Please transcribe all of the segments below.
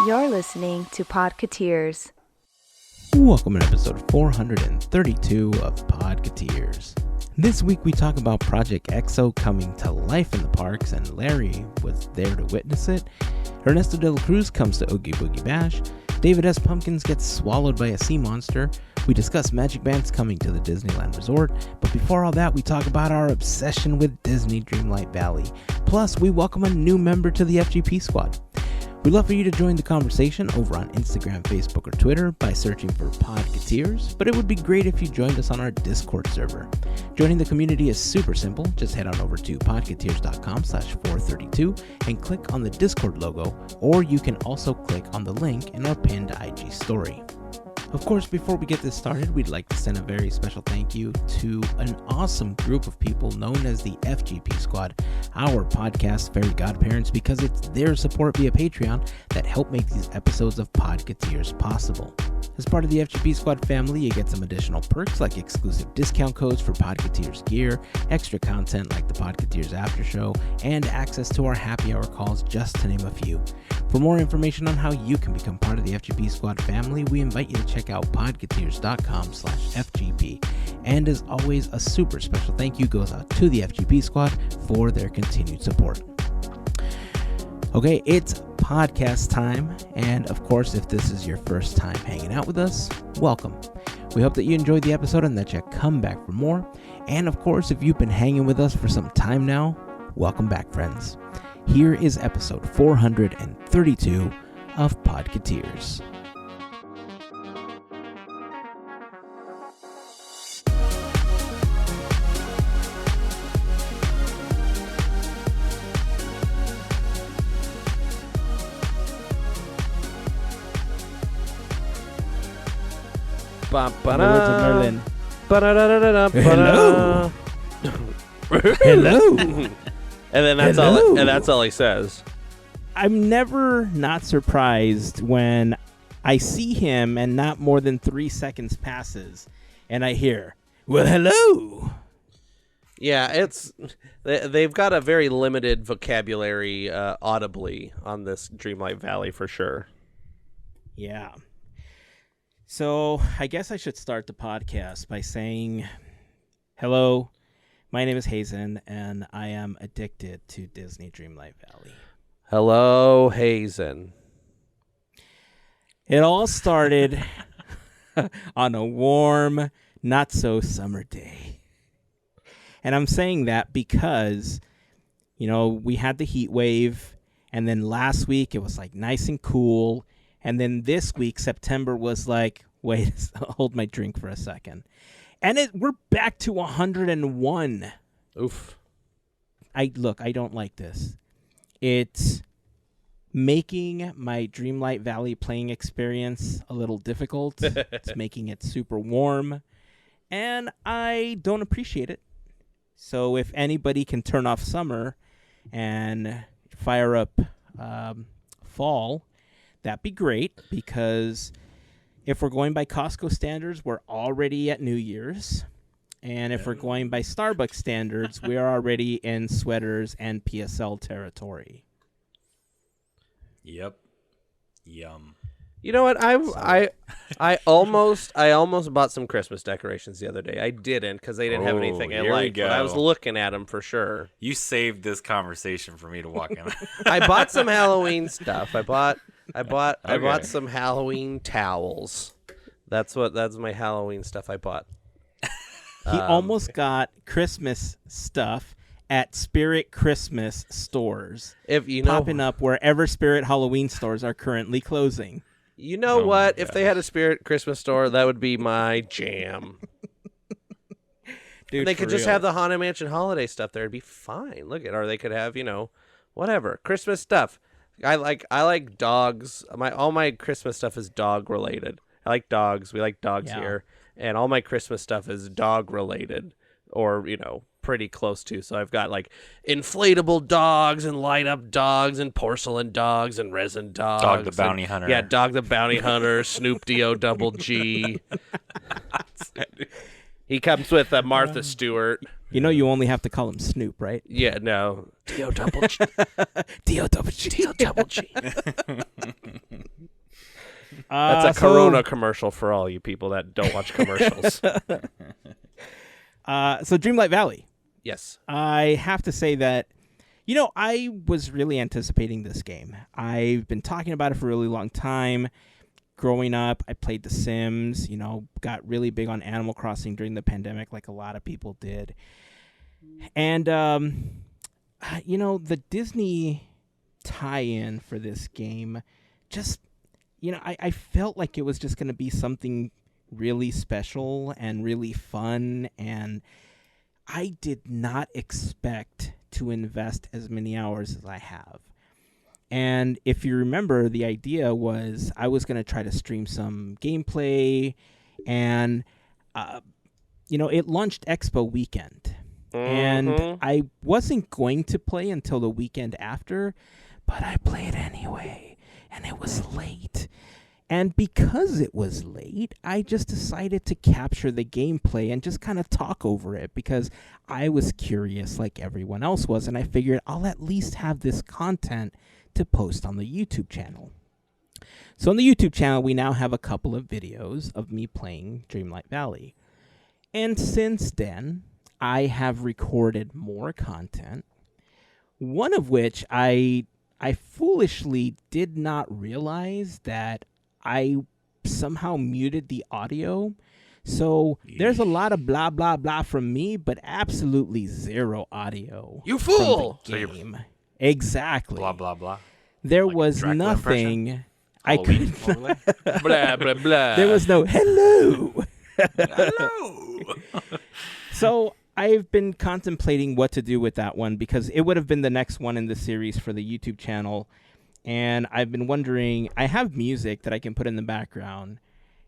You're listening to Podketeers. Welcome to episode 432 of Podketeers. This week we talk about Project Exo coming to life in the parks, and Larry was there to witness it. Ernesto de La Cruz comes to Oogie Boogie Bash. David S. Pumpkins gets swallowed by a sea monster. We discuss MagicBands coming to the Disneyland Resort. But before all that, we talk about our obsession with Disney Dreamlight Valley. Plus, we welcome a new member to the FGP Squad. We'd love for you to join the conversation over on Instagram, Facebook, or Twitter by searching for Podketeers, but it would be great if you joined us on our Discord server. Joining the community is super simple. Just head on over to podketeers.com/432 and click on the Discord logo, or you can also click on the link in our pinned IG story. Of course, before we get this started, we'd like to send a very special thank you to an awesome group of people known as the FGP Squad, our podcast Fairy Godparents, because it's their support via Patreon that help make these episodes of Podketeers possible. As part of the FGP Squad family, you get some additional perks like exclusive discount codes for Podketeers gear, extra content like the Podketeers After Show, and access to our happy hour calls, just to name a few. For more information on how you can become part of the FGP Squad family, we invite you to check out podketeers.com/FGP. And as always, a super special thank you goes out to the FGP Squad for their continued support. Okay, it's podcast time. And of course, if this is your first time hanging out with us, welcome. We hope that you enjoyed the episode and that you come back for more. And of course, if you've been hanging with us for some time now, welcome back, friends. Here is episode 432 of Podketeers. Merlin. Hello. Hello. And then that's all he says. I'm never not surprised when I see him and not more than 3 seconds passes and I hear, "Well, hello." Yeah, they've got a very limited vocabulary audibly on this Dreamlight Valley for sure. Yeah. So I guess I should start the podcast by saying, hello, my name is Heyzen, and I am addicted to Disney Dreamlight Valley. Hello, Heyzen. It all started on a warm, not-so-summer day. And I'm saying that because, we had the heat wave, and then last week it was like nice and cool. And then this week, September was like, wait, hold my drink for a second. And we're back to 101. Oof. I don't like this. It's making my Dreamlight Valley playing experience a little difficult. It's making it super warm. And I don't appreciate it. So if anybody can turn off summer and fire up fall, that'd be great, because if we're going by Costco standards, we're already at New Year's. And if we're going by Starbucks standards, we are already in sweaters and PSL territory. Yep. Yum. You know what? I almost bought some Christmas decorations the other day. I didn't, because they didn't have anything I liked. But I was looking at them for sure. You saved this conversation for me to walk in. I bought some Halloween stuff. I bought some Halloween towels. That's my Halloween stuff I bought. He almost got Christmas stuff at Spirit Christmas stores. Popping up wherever Spirit Halloween stores are currently closing. You know what? If they had a Spirit Christmas store, that would be my jam. Dude, they could just have the Haunted Mansion holiday stuff there. It'd be fine. Look at, or they could have, whatever Christmas stuff. I like dogs. All my Christmas stuff is dog related. I like dogs. We like dogs here, and all my Christmas stuff is dog related, or pretty close to. So I've got like inflatable dogs and light up dogs and porcelain dogs and resin dogs. Dog the Bounty Hunter. Yeah, Dog the Bounty Hunter, Snoop D-O double G. He comes with Martha Stewart. You only have to call him Snoop, right? Yeah, no. D-O double G. D-O double G. D-O double G. That's a Corona commercial for all you people that don't watch commercials. So Dreamlight Valley. Yes. I have to say that, I was really anticipating this game. I've been talking about it for a really long time. Growing up, I played The Sims, got really big on Animal Crossing during the pandemic like a lot of people did. And, the Disney tie-in for this game just, I felt like it was just going to be something really special and really fun, and I did not expect to invest as many hours as I have. And if you remember, the idea was I was going to try to stream some gameplay, and, it launched Expo weekend. And I wasn't going to play until the weekend after, but I played anyway, and it was late. And because it was late, I just decided to capture the gameplay and just kind of talk over it because I was curious like everyone else was, and I figured I'll at least have this content to post on the YouTube channel. So on the YouTube channel, we now have a couple of videos of me playing Dreamlight Valley. And since then, I have recorded more content, one of which I foolishly did not realize that I somehow muted the audio. So there's a lot of blah, blah, blah from me, but absolutely zero audio. You fool! From the game. Exactly. Blah, blah, blah. There Like was Dracula nothing. impression? I Halloween could overlay? Blah, blah, blah. There was no hello. Hello. So I've been contemplating what to do with that one because it would have been the next one in the series for the YouTube channel. And I've been wondering, I have music that I can put in the background.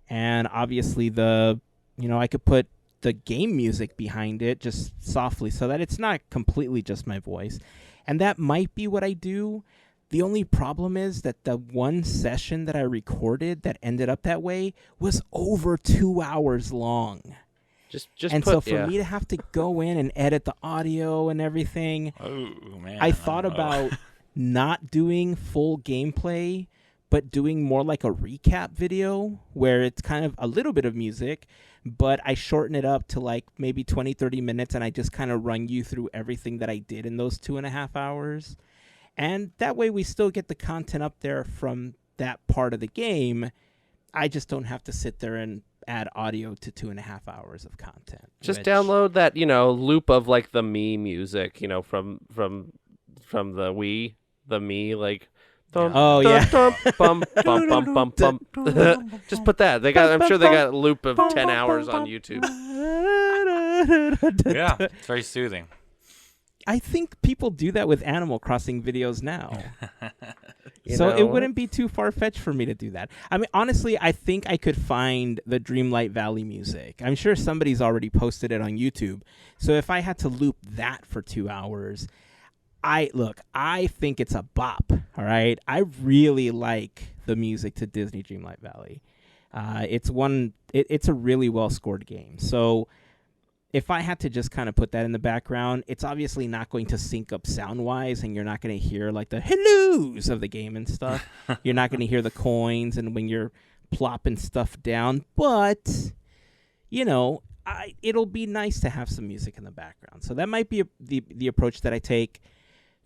And obviously I could put the game music behind it just softly so that it's not completely just my voice. And that might be what I do. The only problem is that the one session that I recorded that ended up that way was over 2 hours long. So for me to have to go in and edit the audio and everything, I thought about not doing full gameplay, but doing more like a recap video where it's kind of a little bit of music, but I shorten it up to like maybe 20, 30 minutes, and I just kind of run you through everything that I did in those 2.5 hours. And that way we still get the content up there from that part of the game. I just don't have to sit there and add audio to 2.5 hours of content. Just download that, loop of like the me music, from the Wii, the me, like. Just put that. I'm sure they got a loop of 10 hours on YouTube. Yeah, it's very soothing. I think people do that with Animal Crossing videos now. It wouldn't be too far-fetched for me to do that. I mean, honestly, I think I could find the Dreamlight Valley music. I'm sure somebody's already posted it on YouTube. So if I had to loop that for 2 hours, I think it's a bop, all right? I really like the music to Disney Dreamlight Valley. It's a really well-scored game. So if I had to just kind of put that in the background, it's obviously not going to sync up sound-wise, and you're not going to hear like the hellos of the game and stuff. You're not going to hear the coins and when you're plopping stuff down. But, it'll be nice to have some music in the background. So that might be the approach that I take.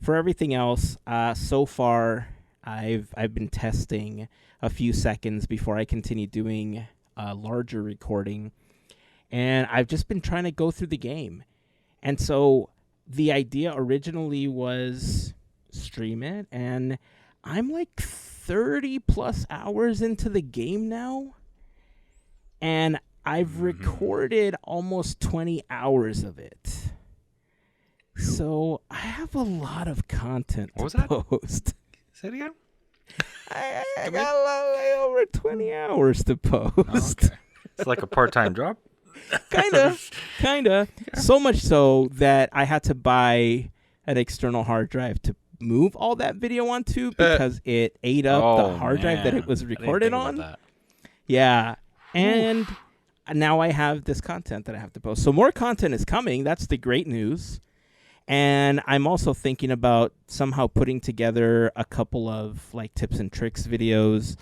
For everything else, so far, I've been testing a few seconds before I continue doing a larger recording. And I've just been trying to go through the game. And so the idea originally was stream it. And I'm like 30 plus hours into the game now. And I've recorded almost 20 hours of it. So I have a lot of content to post. Say it again? I got over 20 hours to post. Oh, okay. It's like a part-time job? Kinda. So much so that I had to buy an external hard drive to move all that video onto because it ate up the hard drive that it was recorded on. Yeah. And now I have this content that I have to post. So more content is coming. That's the great news. And I'm also thinking about somehow putting together a couple of like tips and tricks videos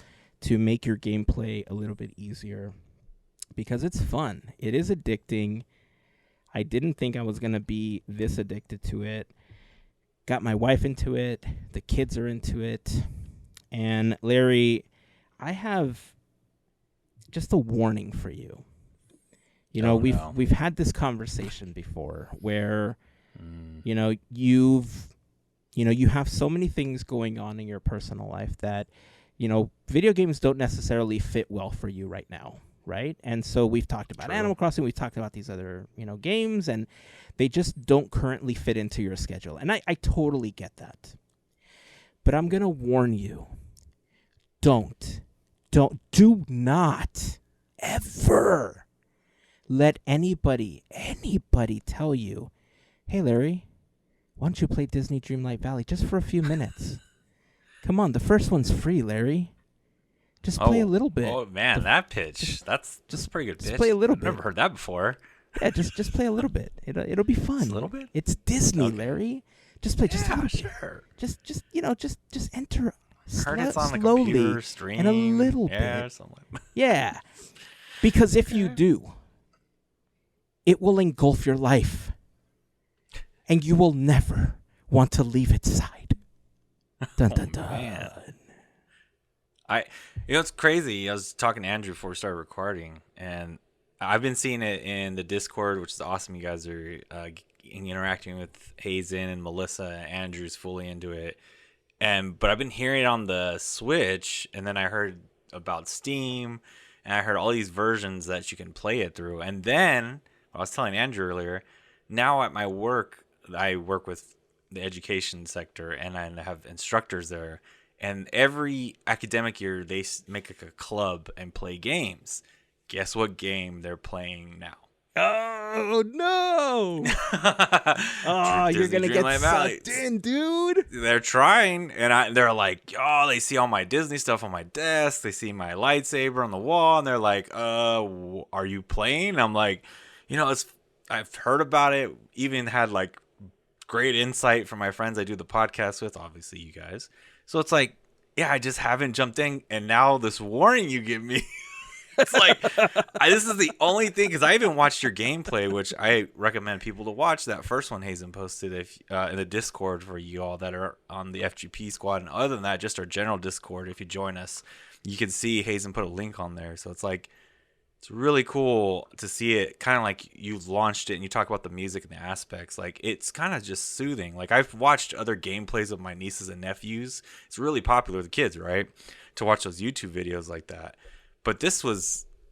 to make your gameplay a little bit easier because it's fun. It is addicting. I didn't think I was going to be this addicted to it. Got my wife into it. The kids are into it. And Larry, I have just a warning for you. You know, we've had this conversation before where, you know, you have so many things going on in your personal life that, you know, video games don't necessarily fit well for you right now, right? And so we've talked about Animal Crossing, we've talked about these other, you know, games, and they just don't currently fit into your schedule. And I totally get that. But I'm going to warn you, do not ever let anybody tell you, hey, Larry, why don't you play Disney Dreamlight Valley just for a few minutes? Come on, the first one's free, Larry. Just play a little bit. Oh, man, that pitch. That's a pretty good pitch. Just play a little bit. I've never heard that before. Yeah, just play a little bit. It'll be fun. Just a little bit? It's Disney, Larry. Just play just a little sure. bit. Just enter Heard it's on the slowly computer stream. and a little yeah, bit. Something like that. Yeah. Because if you do, it will engulf your life. And you will never want to leave its side. Dun dun dun. Man. It's crazy. I was talking to Andrew before we started recording, and I've been seeing it in the Discord, which is awesome. You guys are interacting with Heyzen and Melissa. Andrew's fully into it, but I've been hearing it on the Switch, and then I heard about Steam, and I heard all these versions that you can play it through. And then I was telling Andrew earlier, now at my work, I work with the education sector, and I have instructors there. And every academic year, they make a club and play games. Guess what game they're playing now? Oh, no. Oh, you're going to get sucked in, dude. They're trying, and they're like, oh, they see all my Disney stuff on my desk. They see my lightsaber on the wall, and they're like, are you playing? I'm like, I've heard about it, even had like great insight from my friends I do the podcast with, obviously you guys. So it's like, yeah, I just haven't jumped in, and now this warning you give me, it's like, this is the only thing, because I even watched your gameplay, which I recommend people to watch. That first one Heyzen posted in the Discord for you all that are on the FGP Squad, and other than that, just our general Discord, if you join us, you can see Heyzen put a link on there. So it's like, it's really cool to see it, kind of like you launched it and you talk about the music and the aspects. Like, it's kind of just soothing. Like, I've watched other gameplays of my nieces and nephews. It's really popular with kids, right? To watch those YouTube videos like that. But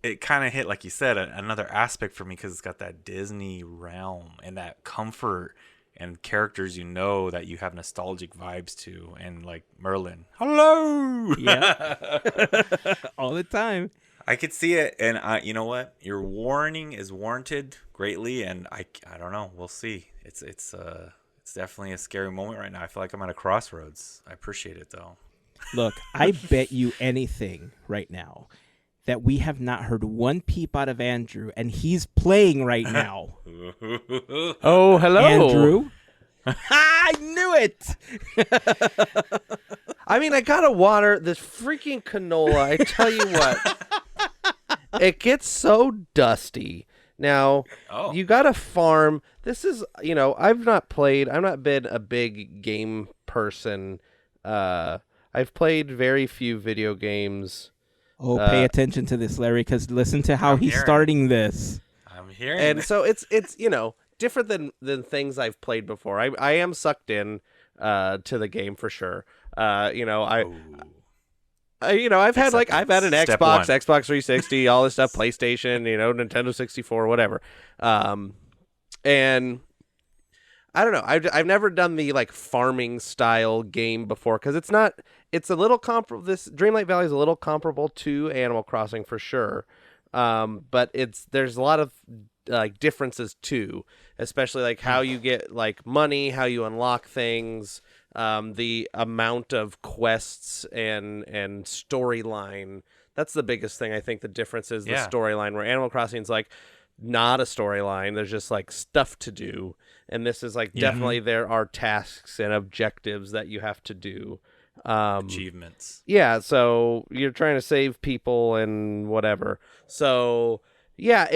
it kind of hit, like you said, another aspect for me, because it's got that Disney realm and that comfort and characters that you have nostalgic vibes to. And like Merlin. Hello! Yeah. All the time. I could see it, and you know what? Your warning is warranted greatly, and I don't know. We'll see. It's definitely a scary moment right now. I feel like I'm at a crossroads. I appreciate it, though. Look, I bet you anything right now that we have not heard one peep out of Andrew, and he's playing right now. Oh, hello. Andrew? I knew it! I mean, I gotta water this freaking canola. I tell you what. It gets so dusty. Now, you gotta farm. This is, I've not been a big game person. I've played very few video games. Oh, pay attention to this, Larry, because listen to how he's starting this. I'm hearing and it. So it's different than things I've played before. I am sucked in to the game for sure. I've had an Xbox, Xbox 360, all this stuff, PlayStation, Nintendo 64, whatever. And I don't know. I've never done the like farming style game before, because it's a little comparable. This Dreamlight Valley is a little comparable to Animal Crossing for sure. But there's a lot of like differences too, especially like how you get like money, how you unlock things, the amount of quests and storyline. That's the biggest thing. I think the difference is the storyline, where Animal Crossing is like not a storyline. There's just like stuff to do. And this is like definitely there are tasks and objectives that you have to do. Achievements. Yeah, so you're trying to save people and whatever. So yeah,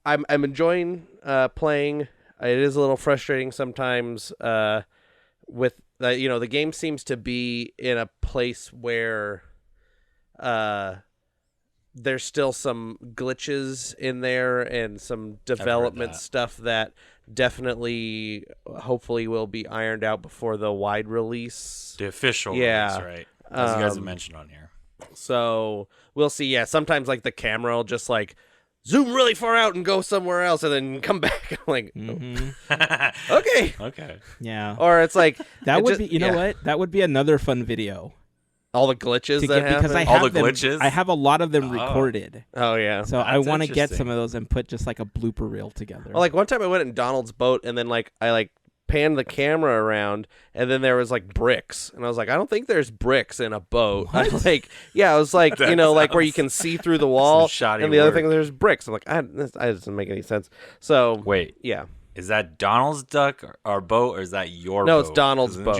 I'm enjoying playing. It is a little frustrating sometimes with the game seems to be in a place where there's still some glitches in there and some development stuff that definitely hopefully will be ironed out before the wide release. The official release, right? As you guys have mentioned on here. So we'll see. Yeah, sometimes like the camera will just like zoom really far out and go somewhere else and then come back. I'm like, okay. Okay. Yeah. Or it's like that would be, you know what? That would be another fun video. All the glitches to that get, because happen? I have all the them, glitches? I have a lot of them recorded. Oh, yeah. So I want to get some of those and put just like a blooper reel together. Well, like one time I went in Donald's boat and then like I panned the camera around and then there was like bricks and I was like, I don't think there's bricks in a boat. I was like, I was like, like where you can see through the wall and the other thing there's bricks. I'm like, that doesn't make any sense. So wait, yeah. Is that Donald's duck or boat or is that your boat? No, it's Donald's boat.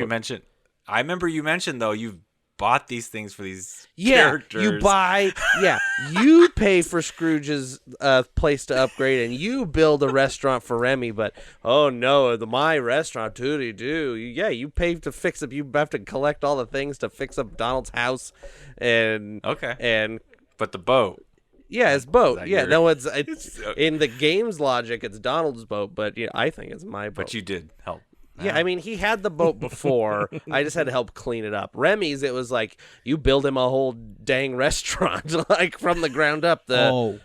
I remember you mentioned though you've bought these things for these characters. You pay for Scrooge's place to upgrade and you build a restaurant for Remy, but oh no, my restaurant, you pay to fix up, you have to collect all the things to fix up Donald's house and but the boat. Yeah, his boat. Yeah, no, it's in the game's logic it's Donald's boat, but I think it's my boat. But you did help. Yeah, I mean, he had the boat before. I just had to help clean it up. Remy's, it was like, you build him a whole dang restaurant, like, from the ground up.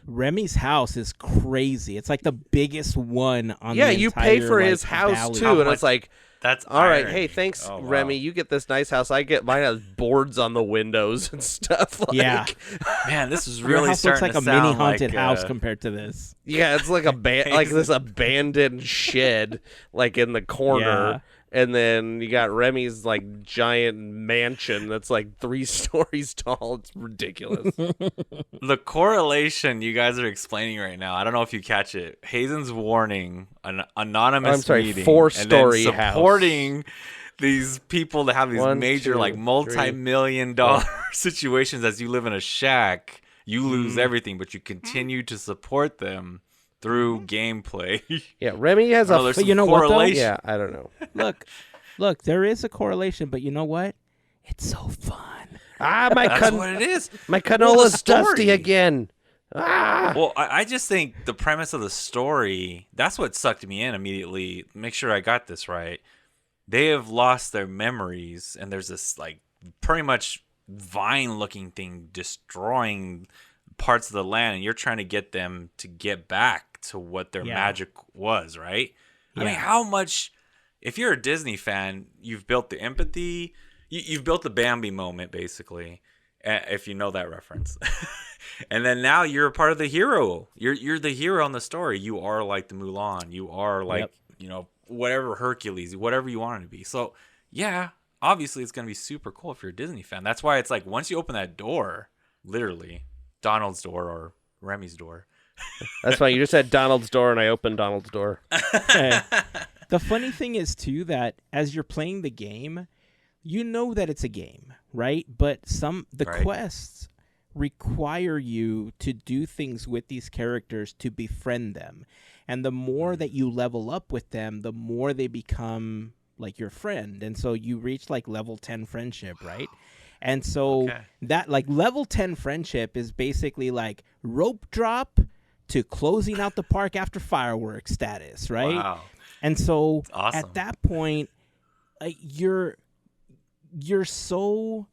Remy's house is crazy. It's like the biggest one on the entire, you pay for his house, valley. too, and it's like, that's all right, irony. hey, thanks, Remy. You get this nice house. I get mine has boards on the windows and stuff. Like, yeah. Man, this is Your really house looks starting like to a mini sound haunted like, house compared to this. Yeah, it's like like this abandoned shed, like in the corner. Yeah. And then you got Remy's like giant mansion that's like 3 stories tall. It's ridiculous. The correlation you guys are explaining right now, I don't know if you catch it. Heyzen's warning an anonymous meeting 4-story and then supporting these people that have these major like multi-million-dollar situations. As you live in a shack, you lose everything, but you continue to support them through gameplay. Yeah, Remy has but you know what, though? Yeah, I don't know. Look, there is a correlation, but you know what? It's so fun. That's what it is. My canola's dusty again. Well, I just think the premise of the story, that's what sucked me in immediately. Make sure I got this right. They have lost their memories, and there's this like pretty much vine-looking thing destroying parts of the land, and you're trying to get them to get back to what their magic was, right? I mean, how much, if you're a Disney fan, you've built the empathy, you've built the Bambi moment, basically, if you know that reference. And then now you're a part of the hero. You're the hero in the story. You are like the Mulan. You are like, whatever Hercules, whatever you want it to be. So, yeah, obviously it's going to be super cool if you're a Disney fan. That's why it's like, once you open that door, literally, Donald's door or Remy's door. That's fine. You just said Donald's door, and I opened Donald's door. The funny thing is, too, that as you're playing the game, you know that it's a game, right? But quests require you to do things with these characters to befriend them. And the more that you level up with them, the more they become like your friend. And so you reach like level 10 friendship, right? And so that like level 10 friendship is basically like rope drop to closing out the park after fireworks status, right? Wow. And so awesome. At that point, you're so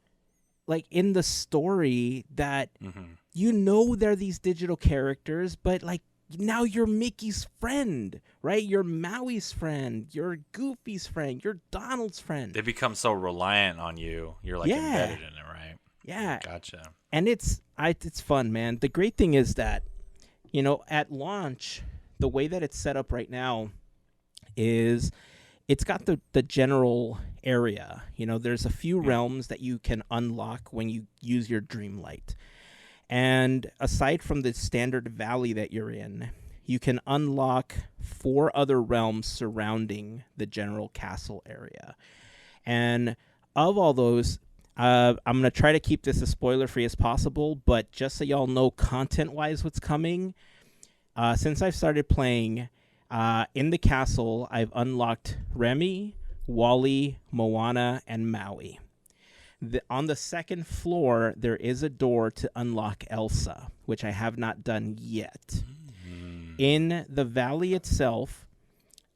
like in the story that you know they're these digital characters, but like now you're Mickey's friend, right? You're Maui's friend. You're Goofy's friend. You're Donald's friend. They become so reliant on you. You're like embedded in it, right? Yeah. Gotcha. And it's fun, man. The great thing is that, at launch, the way that it's set up right now is it's got the general area. There's a few realms that you can unlock when you use your Dreamlight. And aside from the standard valley that you're in, you can unlock 4 other realms surrounding the general castle area. And of all those, I'm going to try to keep this as spoiler-free as possible, but just so y'all know content-wise what's coming, since I've started playing in the castle, I've unlocked Remy, Wally, Moana, and Maui. On the second floor, there is a door to unlock Elsa, which I have not done yet. In the valley itself,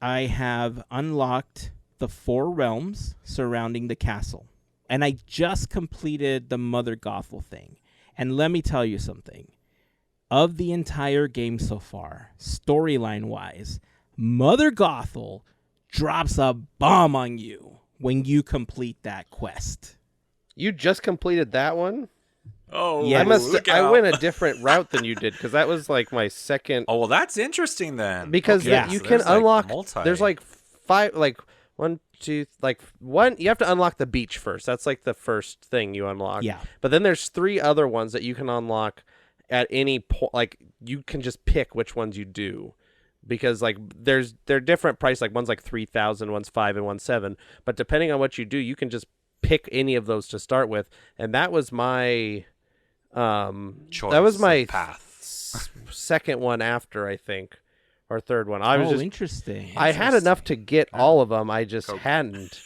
I have unlocked the 4 realms surrounding the castle. And I just completed the Mother Gothel thing. And let me tell you something. Of the entire game so far, storyline-wise, Mother Gothel drops a bomb on you when you complete that quest. You just completed that one? Oh, yes. I went a different route than you did because that was like my second. Oh, well, that's interesting then. Because Okay, you so can there's, like, unlock. multi. There's like 5, like 1, 2, like 1. You have to unlock the beach first. That's like the first thing you unlock. Yeah. But then there's 3 other ones that you can unlock at any point. Like you can just pick which ones you do. Because like they're different price. Like one's like 3,000, one's 5, and one's 7. But depending on what you do, you can just pick any of those to start with. And that was my choice. That was my path. second one after, I think, or third one. I was just interesting. I had enough to get all of them. I just hadn't.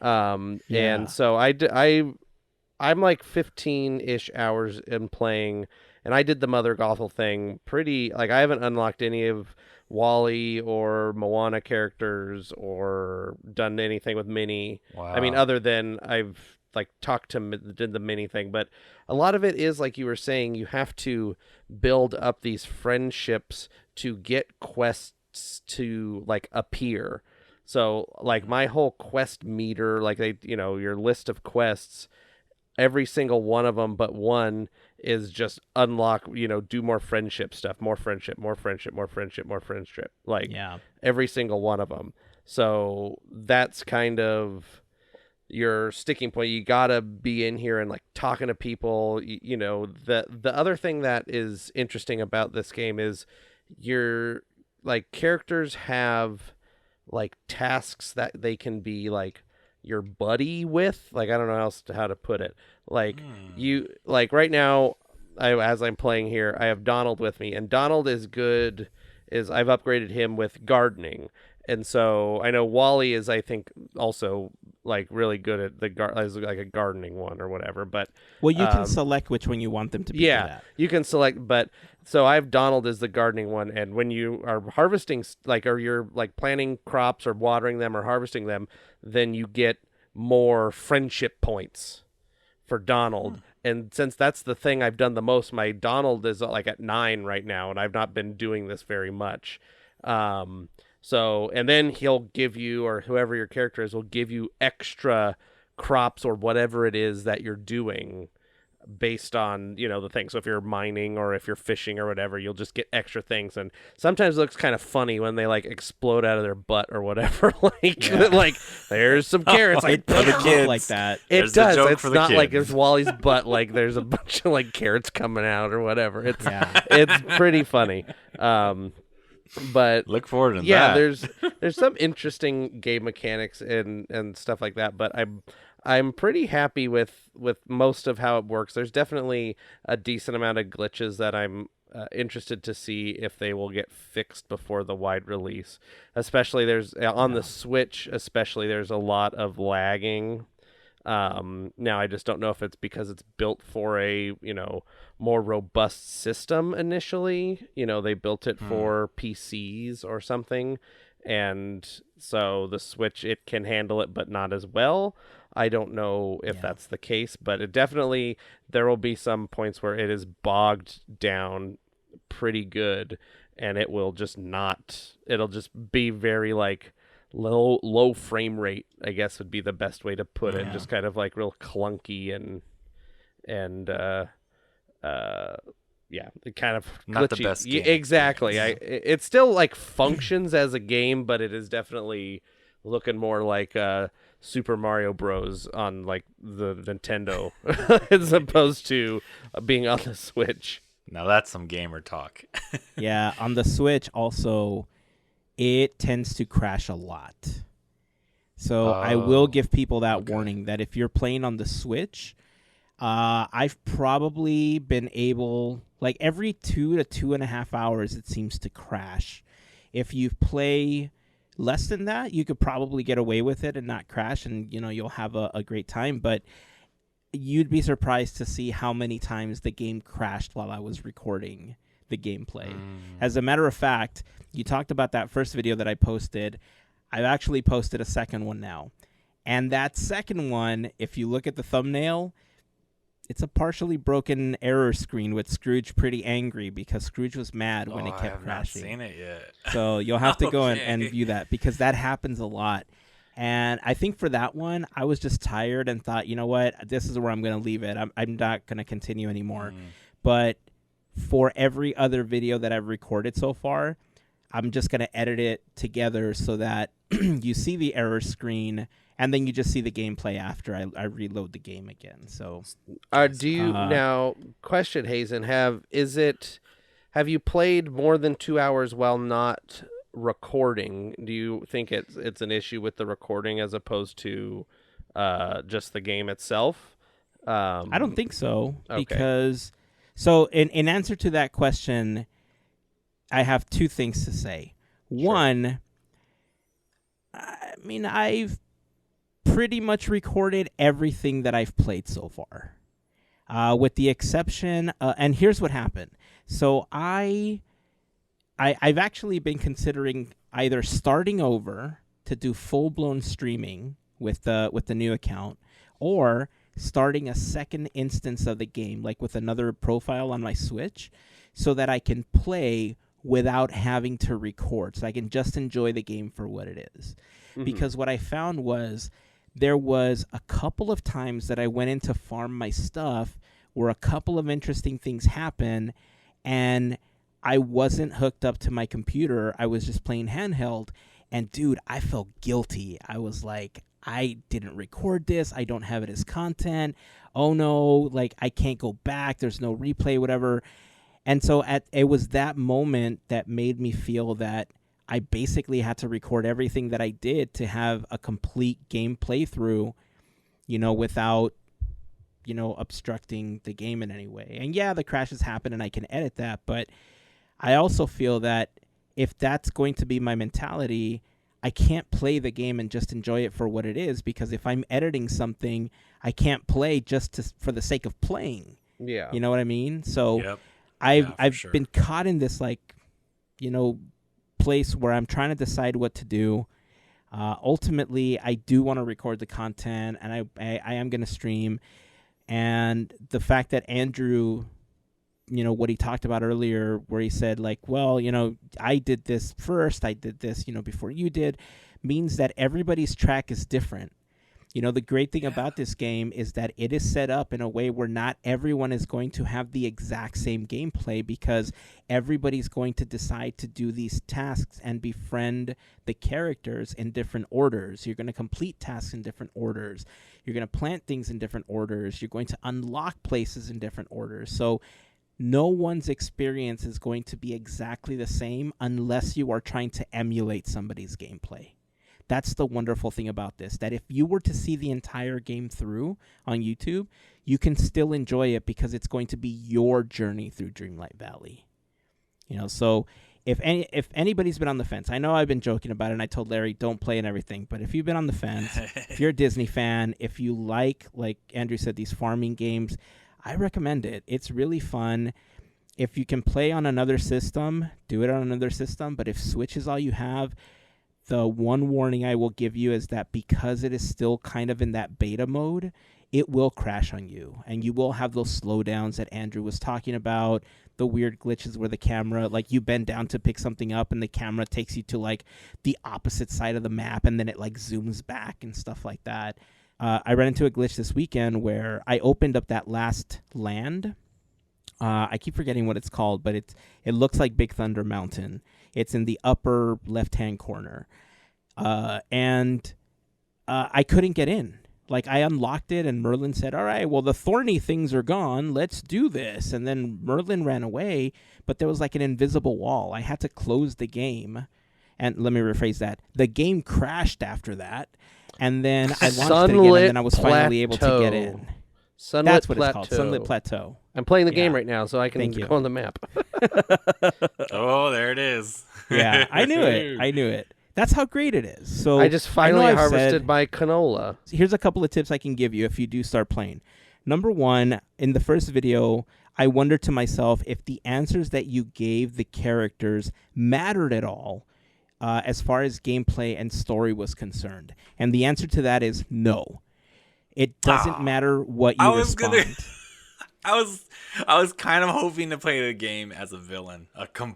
Yeah. And so I'm like 15-ish hours in playing, and I did the Mother Gothel thing pretty. Like I haven't unlocked any of Wally or Moana characters or done anything with Minnie. Wow. I mean, other than I've like talked to did the Minnie thing, but a lot of it is like you were saying, you have to build up these friendships to get quests to like appear. So like my whole quest meter, like your list of quests, every single one of them but one is just unlock, do more friendship stuff, more friendship. Like every single one of them. So that's kind of your sticking point. You gotta be in here and like talking to people. The other thing that is interesting about this game is your like characters have like tasks that they can be like your buddy with. Like I don't know how to put it. Like you like right now, as I'm playing here, I have Donald with me, and Donald is good. I've upgraded him with gardening. And so I know Wally is, I think, also like really good at as like a gardening one or whatever. But you can select which one you want them to be good at. You can select. But so I have Donald as the gardening one, and when you are harvesting, like, or you're like planting crops or watering them or harvesting them, then you get more friendship points for Donald. And since that's the thing I've done the most, my Donald is like at 9 right now, and I've not been doing this very much. So, and then he'll give you, or whoever your character is, will give you extra crops or whatever it is that you're doing based on, the thing. So if you're mining or if you're fishing or whatever, you'll just get extra things. And sometimes it looks kind of funny when they like explode out of their butt or whatever. Like there's some carrots. It for the kids like that. It does. It's not like it's Wally's butt. Like there's a bunch of like carrots coming out or whatever. It's pretty funny. But look forward to that. Yeah, there's some interesting game mechanics and stuff like that, but I'm pretty happy with most of how it works. There's definitely a decent amount of glitches that I'm interested to see if they will get fixed before the wide release. Especially on the Switch, there's a lot of lagging. Now I just don't know if it's because it's built for a, more robust system initially. They built it for PCs or something. And so the Switch, it can handle it, but not as well. I don't know if that's the case, but it definitely, there will be some points where it is bogged down pretty good, and it will just it'll just be very like low frame rate, I guess would be the best way to put it. Just kind of like real clunky and it kind of not glitchy. the best game. Exactly. It still like functions as a game, but it is definitely looking more like Super Mario Bros. On like the Nintendo as opposed to being on the Switch. Now that's some gamer talk. Yeah, on the Switch also, it tends to crash a lot. So I will give people that okay. warning that if you're playing on the Switch, I've probably been able, like every 2 to 2.5 hours, it seems to crash. If you play less than that, you could probably get away with it and not crash, and you'll have a great time. But you'd be surprised to see how many times the game crashed while I was recording the gameplay. As a matter of fact, you talked about that first video that I posted. I've actually posted a second one now. And that second one, if you look at the thumbnail, it's a partially broken error screen with Scrooge pretty angry because Scrooge was mad when it kept crashing. I have not seen it yet. So you'll have to go Okay. and view that because that happens a lot. And I think for that one, I was just tired and thought, you know what, this is where I'm going to leave it. I'm not going to continue anymore. But for every other video that I've recorded so far, I'm just going to edit it together so that you see the error screen and then you just see the gameplay after I reload the game again. So, do you now question Heyzen? Have you played more than 2 hours while not recording? Do you think it's an issue with the recording as opposed to just the game itself? I don't think so Okay. because in answer to that question, I have two things to say. Sure. One, I mean, I've pretty much recorded everything that I've played so far, with the exception. And here's what happened. So I've actually been considering either starting over to do full blown streaming with the new account, or starting a second instance of the game, like with another profile on my Switch, so that I can play without having to record, so I can just enjoy the game for what it is. Mm-hmm. Because what I found was there was a couple of times that I went in to farm my stuff where a couple of interesting things happened, and I wasn't hooked up to my computer. I was just playing handheld, and dude, I felt guilty. I was like, I didn't record this. I don't have it as content. Oh no, like I can't go back. There's no replay, whatever. And so it was that moment that made me feel that I basically had to record everything that I did to have a complete game playthrough, without, obstructing the game in any way. And yeah, the crashes happen and I can edit that, but I also feel that if that's going to be my mentality, I can't play the game and just enjoy it for what it is, because if I'm editing something, I can't play just for the sake of playing. Yeah. You know what I mean? So Yep. I've sure. been caught in this place where I'm trying to decide what to do. Ultimately, I do want to record the content, and I am going to stream. And the fact that Andrew, what he talked about earlier, where he said well, I did this first, I did this, before you did, means that everybody's track is different. The great thing about this game is that it is set up in a way where not everyone is going to have the exact same gameplay, because everybody's going to decide to do these tasks and befriend the characters in different orders. You're going to complete tasks in different orders. You're going to plant things in different orders. You're going to unlock places in different orders. So no one's experience is going to be exactly the same unless you are trying to emulate somebody's gameplay. That's the wonderful thing about this, that if you were to see the entire game through on YouTube, you can still enjoy it because it's going to be your journey through Dreamlight Valley. So if anybody's been on the fence, I know I've been joking about it, and I told Larry, don't play and everything, but if you've been on the fence, if you're a Disney fan, if you like Andrew said, these farming games, I recommend it. It's really fun. If you can play on another system, do it on another system, but if Switch is all you have, the one warning I will give you is that because it is still kind of in that beta mode, it will crash on you, and you will have those slowdowns that Andrew was talking about, the weird glitches where the camera, you bend down to pick something up and the camera takes you to the opposite side of the map, and then it zooms back and stuff like that. I ran into a glitch this weekend where I opened up that last land. I keep forgetting what it's called, but it looks like Big Thunder Mountain. It's in the upper left-hand corner. And I couldn't get in. I unlocked it, and Merlin said, all right, well, the thorny things are gone. Let's do this. And then Merlin ran away, but there was an invisible wall. I had to close the game. And let me rephrase that. The game crashed after that. and then I launched it again, Sunlit and then I was finally able to get in. Sunlit That's what Plateau. it's called, Sunlit Plateau. I'm playing the game Yeah. right now, so I can Thank you. go on the map. Oh, there it is. Yeah, I knew it. That's how great it is. So I just I know finally I've harvested said- my canola. Here's a couple of tips I can give you if you do start playing. Number one, in the first video, I wondered to myself if the answers that you gave the characters mattered at all as far as gameplay and story was concerned. And the answer to that is no. It doesn't matter what you respond. I was kind of hoping to play the game as a villain.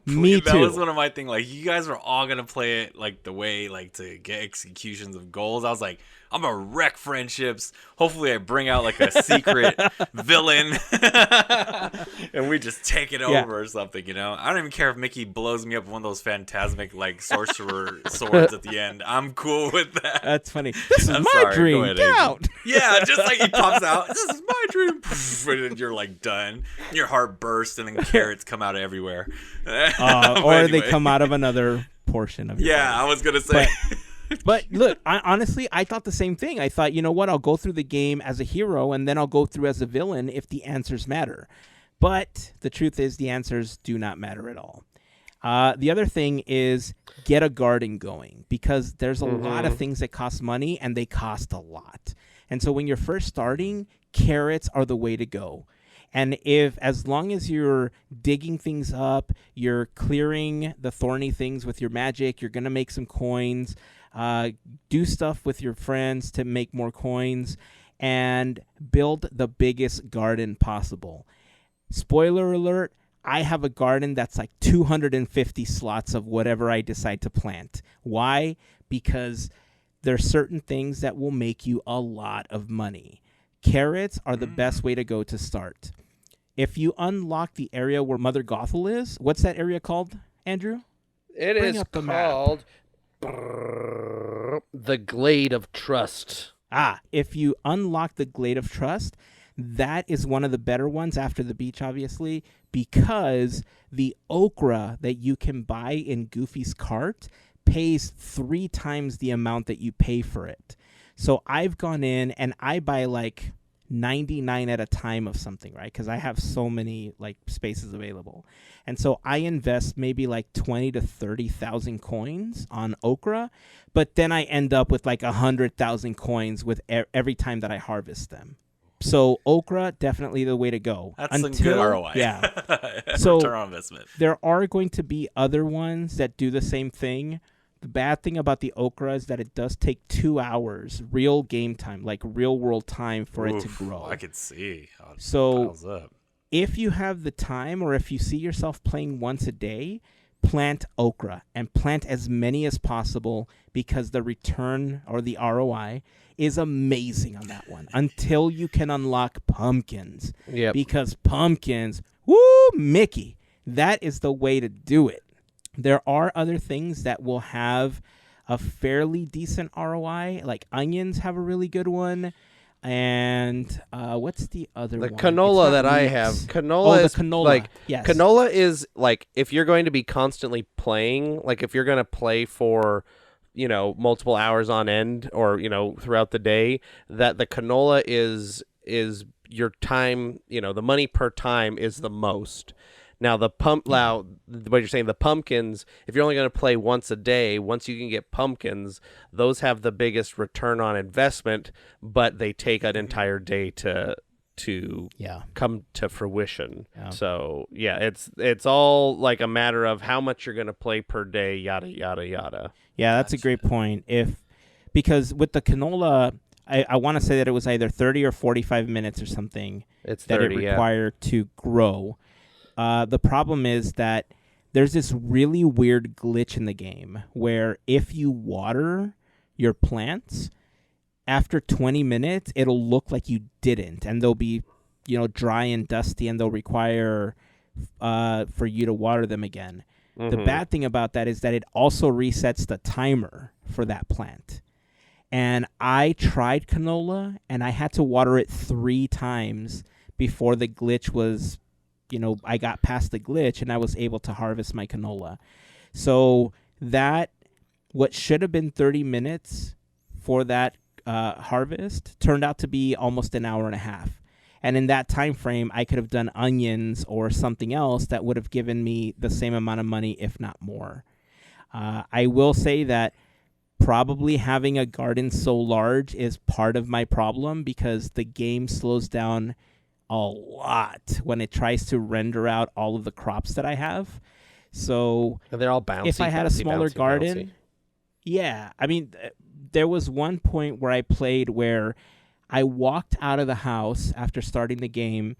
Me That too. was one of my things. Like, you guys were all gonna play it like the way, like, to get executions of goals. I was like, I'm gonna wreck friendships. Hopefully I bring out like a secret villain and we just take it over or something, you know? I don't even care if Mickey blows me up with one of those phantasmic like sorcerer swords at the end. I'm cool with that. That's funny. This is I'm my sorry. Go dream. ahead, Get Adrian. out. Yeah, just like he pops out. This is my dream. And then you're like done. Your heart bursts and then carrots come out of everywhere. But Or they anyway. come out of another portion of your Yeah, body. I was gonna say. But look, honestly, I thought the same thing. I thought, you know what? I'll go through the game as a hero, and then I'll go through as a villain if the answers matter. But the truth is, the answers do not matter at all. The other thing is get a garden going, because there's a lot of things that cost money, and they cost a lot. And so when you're first starting, carrots are the way to go. And as long as you're digging things up, you're clearing the thorny things with your magic, you're going to make some coins, do stuff with your friends to make more coins, and build the biggest garden possible. Spoiler alert, I have a garden that's like 250 slots of whatever I decide to plant. Why? Because there are certain things that will make you a lot of money. Carrots are the best way to go to start. If you unlock the area where Mother Gothel is, what's that area called, Andrew? It Bring is up the map. called the Glade of Trust. If you unlock the Glade of Trust, that is one of the better ones after the beach, obviously, because the okra that you can buy in Goofy's cart pays 3 times the amount that you pay for it. So I've gone in and I buy like 99 at a time of something, right? Because I have so many like spaces available. And so I invest maybe like 20 to 30,000 coins on okra, but then I end up with like 100,000 coins with every time that I harvest them. So okra, definitely the way to go. That's some good ROI. Yeah. So return on investment. there are going to be other ones that do the same thing. The bad thing about the okra is that it does take 2 hours, real game time, like real world time for it to grow. I could see how it So piles up. if you have the time, or if you see yourself playing once a day, plant okra and plant as many as possible, because the return or the ROI is amazing on that one until you can unlock pumpkins. Yep. Because pumpkins, woo, Mickey, that is the way to do it. There are other things that will have a fairly decent ROI, like onions have a really good one. And what's the other The one? canola It's not that I leeks. have, canola the is canola. like Yes. canola is like if you're going to be constantly playing, like if you're going to play for, you know, multiple hours on end, or you know throughout the day, that the canola is your time, you know, the money per time is the most. Now what you're saying, the pumpkins, if you're only going to play once a day, once you can get pumpkins, those have the biggest return on investment, but they take an entire day to come to fruition. Yeah. So yeah, it's all like a matter of how much you're going to play per day, yada yada yada. Yeah, that's a great point. Because with the canola, I want to say that it was either 30 or 45 minutes or something It's that 30, it yeah. required to grow. The problem is that there's this really weird glitch in the game where if you water your plants, after 20 minutes, it'll look like you didn't, and they'll be, you know, dry and dusty, and they'll require for you to water them again. The bad thing about that is that it also resets the timer for that plant. And I tried canola, and I had to water it 3 times before the glitch was, you know, I got past the glitch and I was able to harvest my canola. So that, what should have been 30 minutes for that harvest turned out to be almost an hour and a half. And in that time frame, I could have done onions or something else that would have given me the same amount of money, if not more. I will say that probably having a garden so large is part of my problem, because the game slows down a lot when it tries to render out all of the crops that I have. So And they're all bouncy. if I had a smaller garden, yeah, I mean, there was one point where I played where I walked out of the house after starting the game.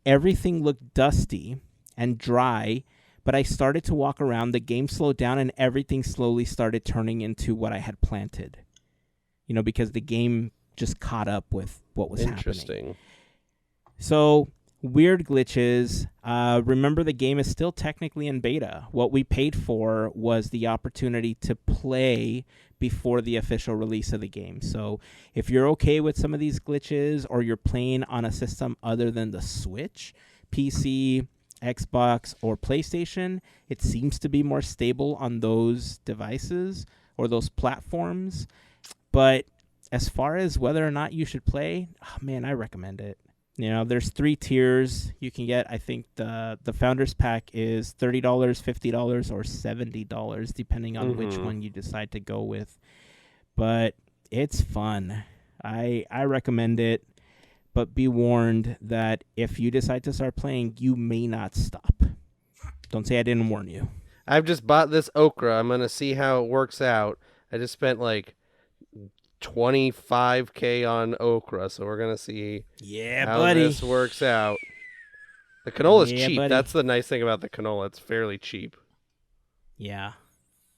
Everything looked dusty and dry, but I started to walk around. The game slowed down, and everything slowly started turning into what I had planted. Because the game just caught up with what was happening. Interesting. So, weird glitches. Remember, the game is still technically in beta. What we paid for was the opportunity to play before the official release of the game. So if you're okay with some of these glitches, or you're playing on a system other than the Switch, PC, Xbox, or PlayStation, it seems to be more stable on those devices or those platforms. But as far as whether or not you should play, I recommend it. There's 3 tiers you can get. I think the Founders Pack is $30, $50, or $70, depending on which one you decide to go with. But it's fun. I recommend it. But be warned that if you decide to start playing, you may not stop. Don't say I didn't warn you. I've just bought this okra. I'm going to see how it works out. I just spent like $25,000 on okra, so we're gonna see how this works out. The canola's cheap. Buddy. That's the nice thing about the canola. It's fairly cheap. Yeah.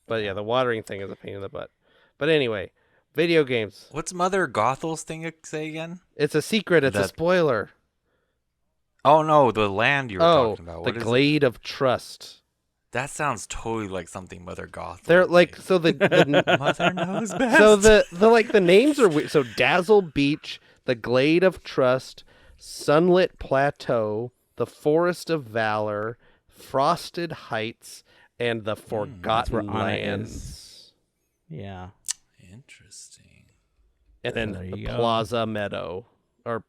But yeah, the watering thing is a pain in the butt. But anyway, video games. What's Mother Gothel's thing say again? It's a secret. It's a spoiler. Oh no, the land you were talking about. The Glade of Trust. That sounds totally like something Mother Goth. They're like, so the Mother knows best. So the names are weird. So Dazzle Beach, the Glade of Trust, Sunlit Plateau, the Forest of Valor, Frosted Heights, and the Forgotten Lands. Yeah. Interesting. And then the Plaza Meadow, or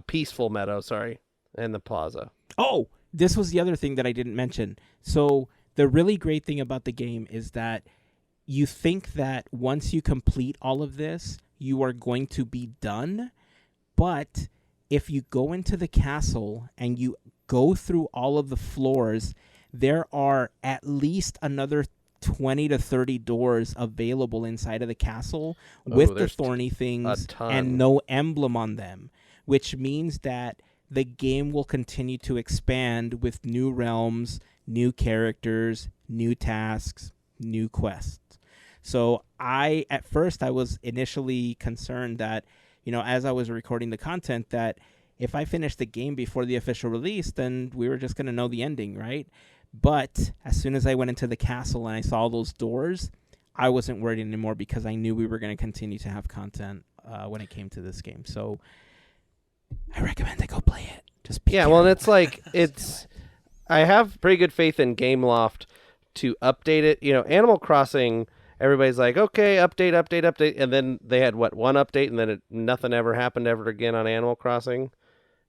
Peaceful Meadow, sorry, and the Plaza. Oh, this was the other thing that I didn't mention. So the really great thing about the game is that you think that once you complete all of this, you are going to be done. But if you go into the castle and you go through all of the floors, there are at least another 20 to 30 doors available inside of the castle with the thorny things and no emblem on them, which means that the game will continue to expand with new realms, new characters, new tasks, new quests. So at first I was initially concerned that, as I was recording the content, that if I finished the game before the official release, then we were just going to know the ending, right? But as soon as I went into the castle and I saw those doors, I wasn't worried anymore, because I knew we were going to continue to have content when it came to this game. So I recommend to go play it. Just be careful. Well, and it's like I have pretty good faith in Gameloft to update it. Animal Crossing, everybody's like, okay, update, and then they had one update, and then nothing ever happened ever again on Animal Crossing.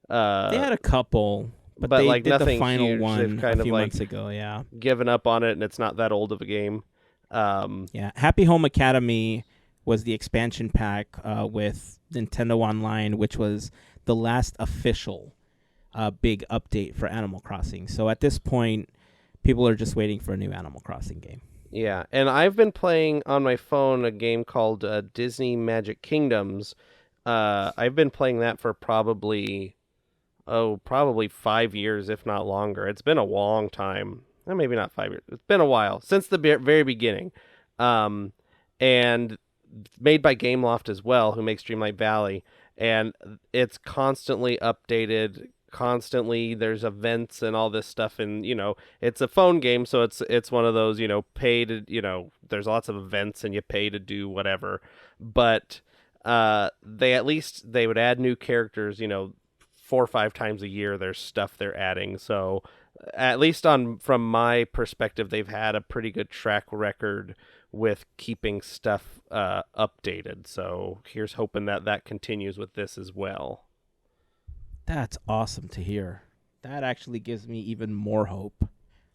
They had a couple, but they like did nothing the final huge. one They've kind a few of months ago. Yeah, given up on it, and it's not that old of a game. Happy Home Academy was the expansion pack with Nintendo Online, which was the last official big update for Animal Crossing. So at this point, people are just waiting for a new Animal Crossing game. Yeah, and I've been playing on my phone a game called Disney Magic Kingdoms. I've been playing that for probably 5 years, if not longer. It's been a long time. Maybe not 5 years. It's been a while, since the very beginning. And made by Gameloft as well, who makes Dreamlight Valley. And it's constantly updated. Constantly there's events and all this stuff, and it's a phone game, so it's one of those pay to there's lots of events and you pay to do whatever, but they would add new characters 4 or 5 times a year. There's stuff they're adding, so at least from my perspective, they've had a pretty good track record with keeping stuff updated. So here's hoping that continues with this as well. That's awesome to hear. That actually gives me even more hope.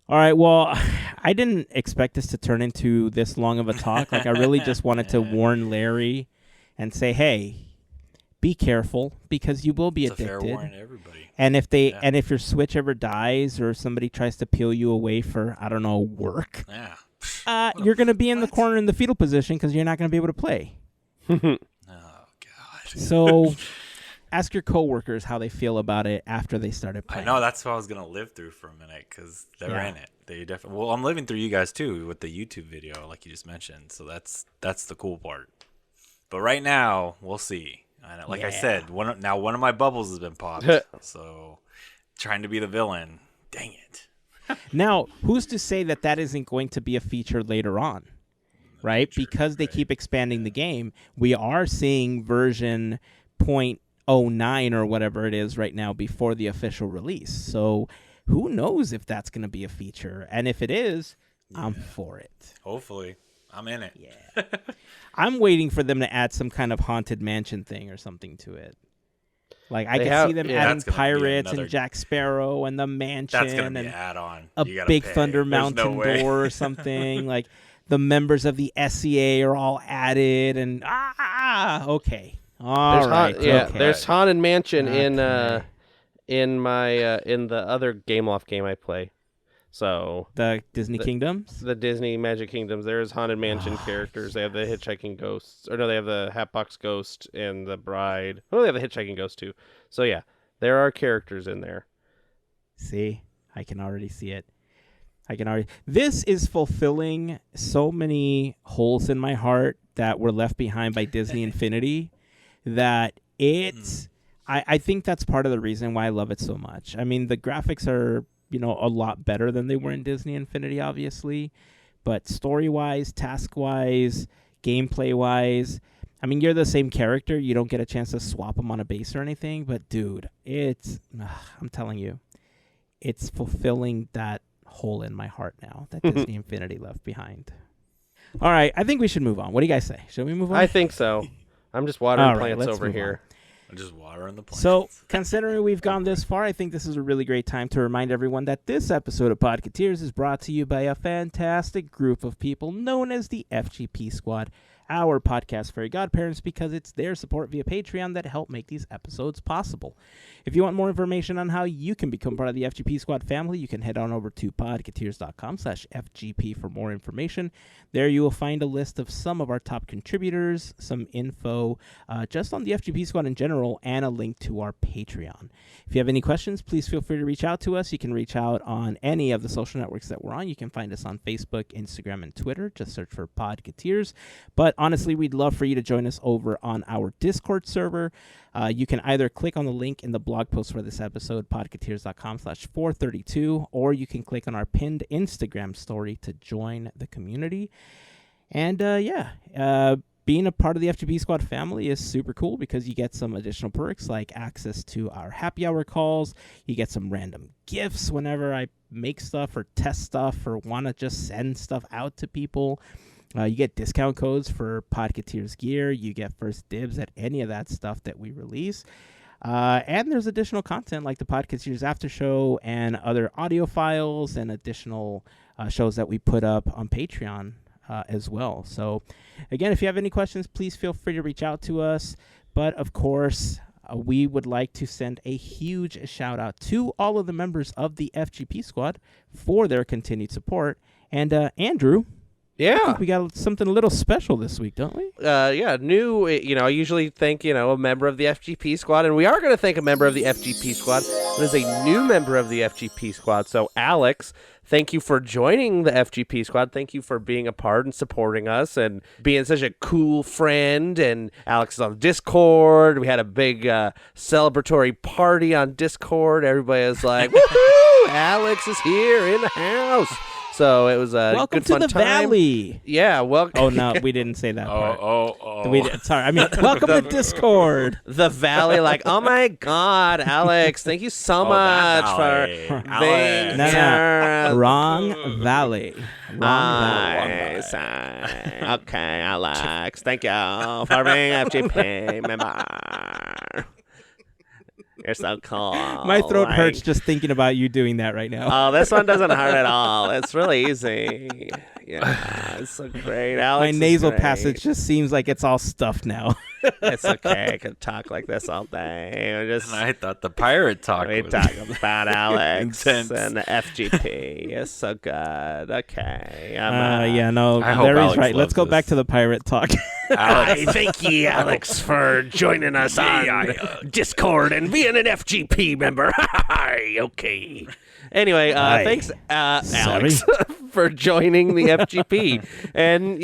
All right, well, I didn't expect this to turn into this long of a talk. Like, I really just wanted to warn Larry and say, hey, be careful, because you will be It's addicted. a fair warning to everybody. And if your Switch ever dies or somebody tries to peel you away for, I don't know, work, you're going to be in the corner in the fetal position because you're not going to be able to play. Oh, God. So ask your coworkers how they feel about it after they started playing. I know, that's what I was going to live through for a minute, because they're in it. They definitely. Well, I'm living through you guys, too, with the YouTube video, like you just mentioned. So that's the cool part. But right now, we'll see. Like I said, one of my bubbles has been popped. So trying to be the villain. Dang it. Now, who's to say that isn't going to be a feature later on, right? Because they keep expanding the game. We are seeing version 0.09 or whatever it is right now before the official release. So who knows if that's going to be a feature? And if it is, I'm for it. Hopefully. I'm in it. Yeah. I'm waiting for them to add some kind of haunted mansion thing or something to it. Like, I can see them adding pirates and Jack Sparrow and the mansion. That's going to be and an add-on. a Big Thunder Mountain door or something. Like, the members of the SEA are all added. And, okay. All right. There's haunted mansion in the other Gameloft game I play. So the Disney Kingdoms? The Disney Magic Kingdoms. There's Haunted Mansion characters. They have the Hitchhiking Ghosts. Or no, they have the Hatbox Ghost and the Bride. Oh, they have the Hitchhiking Ghost too. So yeah, there are characters in there. See? I can already see it. This is fulfilling so many holes in my heart that were left behind by Disney Infinity that it's... I think that's part of the reason why I love it so much. I mean, the graphics are... a lot better than they were in Disney Infinity, obviously. But story-wise, task-wise, gameplay-wise, I mean, you're the same character. You don't get a chance to swap them on a base or anything. But, dude, I'm telling you, it's fulfilling that hole in my heart now that Disney Infinity left behind. All right, I think we should move on. What do you guys say? Should we move on? I think so. I'm just watering plants over here. Just watering the plants. So, considering we've gone this far, I think this is a really great time to remind everyone that this episode of Podketeers is brought to you by a fantastic group of people known as the FGP Squad, our podcast Fairy Godparents, because it's their support via Patreon that help make these episodes possible. If you want more information on how you can become part of the FGP Squad family, you can head on over to podketeers.com/FGP for more information. There you will find a list of some of our top contributors, some info just on the FGP Squad in general, and a link to our Patreon. If you have any questions, please feel free to reach out to us. You can reach out on any of the social networks that we're on. You can find us on Facebook, Instagram, and Twitter. Just search for Podketeers. But honestly, we'd love for you to join us over on our Discord server. You can either click on the link in the blog post for this episode, podketeers.com/432, or you can click on our pinned Instagram story to join the community. And being a part of the FGP Squad family is super cool because you get some additional perks like access to our happy hour calls. You get some random gifts whenever I make stuff or test stuff or want to just send stuff out to people. You get discount codes for Podketeers gear. You get first dibs at any of that stuff that we release. And there's additional content like the Podketeers After Show and other audio files and additional shows that we put up on Patreon as well. So, again, if you have any questions, please feel free to reach out to us. But, of course, we would like to send a huge shout-out to all of the members of the FGP Squad for their continued support. And, Andrew... Yeah. I think we got something a little special this week, don't we? New, I usually thank, a member of the FGP Squad, and we are going to thank a member of the FGP Squad. There's a new member of the FGP Squad. So, Alex, thank you for joining the FGP Squad. Thank you for being a part and supporting us and being such a cool friend. And Alex is on Discord. We had a big celebratory party on Discord. Everybody was like, woohoo! Alex is here in the house. So it was a Welcome good to fun the time. Valley. Yeah, welcome. Oh no, we didn't say that part. Oh. Sorry, I mean, welcome to Discord. The Valley, like, oh my God, Alex, thank you so much for being Alex. No, here. Wrong Valley. Wrong Valley. Okay, Alex, thank you for being FGP member. You're so cool. My throat hurts just thinking about you doing that right now. Oh, this one doesn't hurt at all. It's really easy. Yeah, it's so great. Alex My is nasal great. passage just seems like it's all stuffed now. It's okay. I could talk like this all day. We're just, And I thought the pirate talk we was talk about Alex intense. and the FGP. It's so good. Okay. Yeah, no, I hope Larry's Alex right. Let's loves go this. back to the pirate talk. Hi, thank you, Alex, for joining us on Discord and being an FGP member. Okay. Anyway, Hi. thanks, Alex, for joining the FGP. And,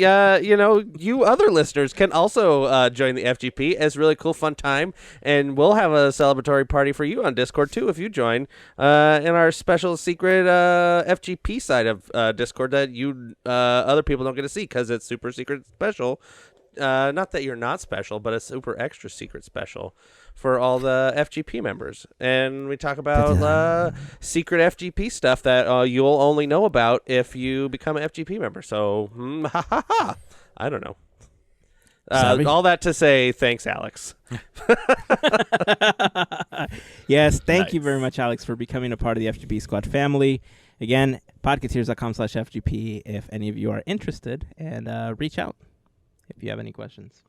you other listeners can also join the FGP. It's a really cool, fun time. And we'll have a celebratory party for you on Discord, too, if you join in our special secret FGP side of Discord that you other people don't get to see because it's super secret special. Not that you're not special, but it's super extra secret special for all the FGP members. And we talk about secret FGP stuff that you'll only know about if you become an FGP member. So, I don't know. All that to say, thanks, Alex. Yes, thank you very much, Alex, for becoming a part of the FGP Squad family. Again, podketeers.com/FGP if any of you are interested, and reach out if you have any questions.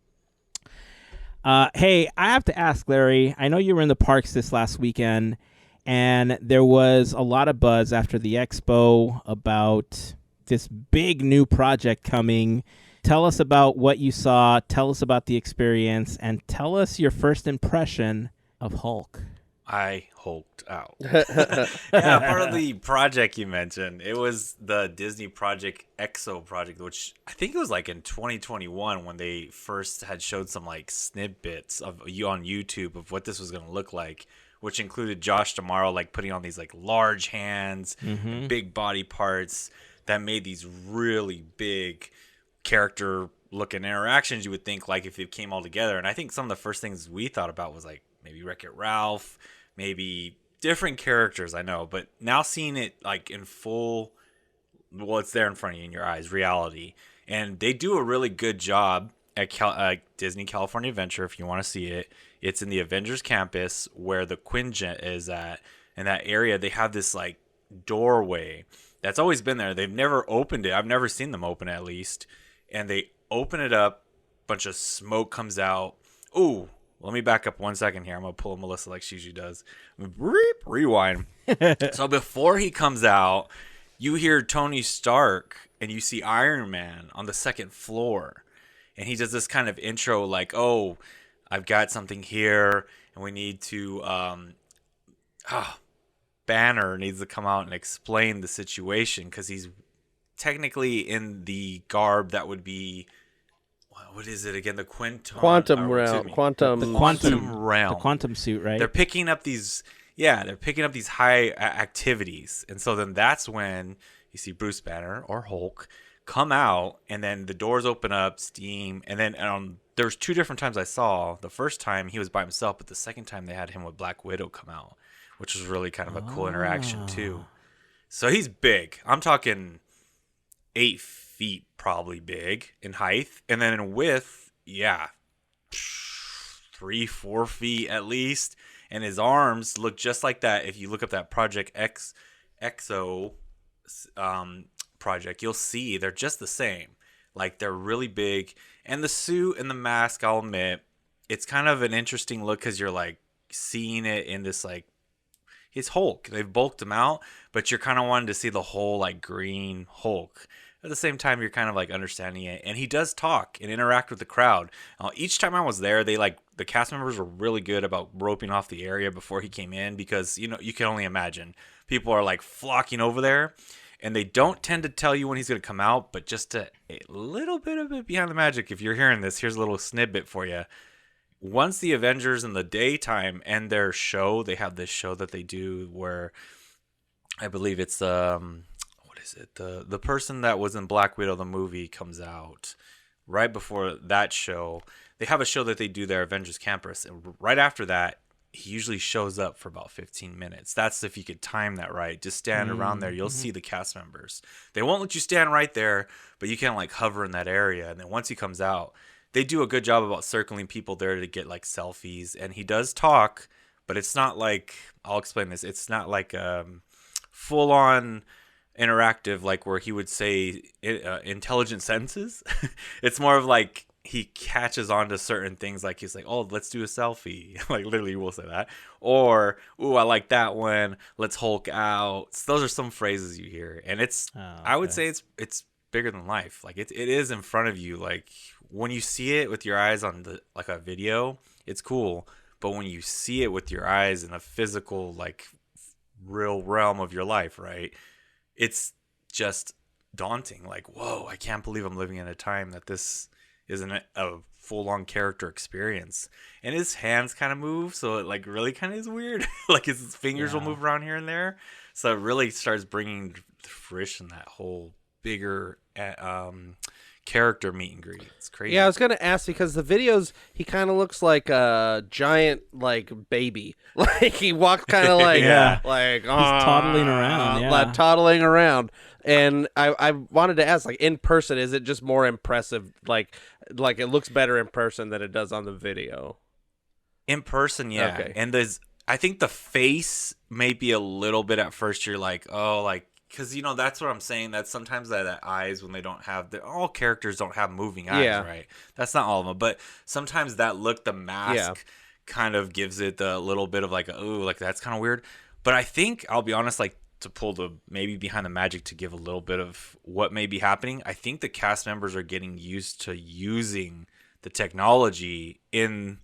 Hey, I have to ask, Larry, I know you were in the parks this last weekend, and there was a lot of buzz after the expo about this big new project coming. Tell us about what you saw, tell us about the experience, and tell us your first impression of Hulk. I hulked out. Yeah, part of the project you mentioned, it was the Disney Project Exo project, which I think it was like in 2021 when they first had showed some like snippets of you on YouTube of what this was going to look like, which included Josh Tomorrow like putting on these like large hands, and big body parts that made these really big character looking interactions you would think like if it came all together. And I think some of the first things we thought about was like maybe Wreck-It Ralph, maybe different characters, I know, but now seeing it like in full, well, it's there in front of you in your eyes, reality. And they do a really good job at Disney California Adventure. If you want to see it, it's in the Avengers Campus where the Quinjet is at. In that area, they have this like doorway that's always been there. They've never opened it. I've never seen them open it, at least. And they open it up, bunch of smoke comes out. Ooh. Let me back up 1 second here. I'm going to pull Melissa like she usually does. Rewind. So before he comes out, you hear Tony Stark and you see Iron Man on the second floor. And he does this kind of intro like, oh, I've got something here. And we need to... Banner needs to come out and explain the situation because he's technically in the garb that would be... What is it again? The quantum realm. Quantum realm. The quantum suit, right? They're picking up these high activities. And so then that's when you see Bruce Banner or Hulk come out, and then the doors open up, steam, and then there's two different times I saw. The first time he was by himself, but the second time they had him with Black Widow come out, which was really kind of a cool interaction too. So he's big. I'm talking 8 feet probably big in height, and then in width, 3-4 feet at least. And his arms look just like that. If you look up that Project Exo project, you'll see they're just the same. Like they're really big, and the suit and the mask, I'll admit, it's kind of an interesting look because you're like seeing it in this like he's Hulk. They've bulked him out, but you're kind of wanting to see the whole like green Hulk. At the same time, you're kind of like understanding it. And he does talk and interact with the crowd. Each time I was there, the cast members were really good about roping off the area before he came in because, you can only imagine. People are like flocking over there. And they don't tend to tell you when he's going to come out, but just a little bit of it behind the magic. If you're hearing this, here's a little snippet for you. Once the Avengers in the daytime end their show, they have this show that they do where I believe it's... what is it? The person that was in Black Widow, the movie, comes out right before that show. They have a show that they do there, Avengers Campus, and right after that, he usually shows up for about 15 minutes. That's if you could time that right. Just stand around there. You'll see the cast members. They won't let you stand right there, but you can like hover in that area. And then once he comes out, they do a good job about circling people there to get like selfies. And he does talk, but it's not like, I'll explain this. It's not like full on interactive, like where he would say intelligent sentences. It's more of like, he catches on to certain things, like he's like, oh, let's do a selfie. Like literally we'll say that. Or, ooh, I like that one. Let's Hulk out. So those are some phrases you hear. And it's, I would say it's bigger than life. Like it is in front of you. Like when you see it with your eyes on the, like a video, it's cool. But when you see it with your eyes in a physical, like real realm of your life, right? It's just daunting. Like, whoa, I can't believe I'm living in a time that this isn't a full-on character experience. And his hands kind of move, so it like really kind of is weird. Like his fingers will move around here and there, so it really starts bringing to fruition that whole bigger character meet and greet. It's crazy. Yeah, I was gonna ask because the videos, he kind of looks like a giant like baby. Like he walks kind of like like he's toddling around, like toddling around. And I wanted to ask, like in person, is it just more impressive? Like it looks better in person than it does on the video. In person, yeah. Okay. And I think the face may be a little bit at first. You're like, oh, like. Because, you know, that's what I'm saying. That sometimes that eyes, when they don't have... all characters don't have moving eyes, right? That's not all of them. But sometimes that look, the mask, kind of gives it the little bit of like, oh, like that's kind of weird. But I think, I'll be honest, like to pull the maybe behind the magic to give a little bit of what may be happening, I think the cast members are getting used to using the technology in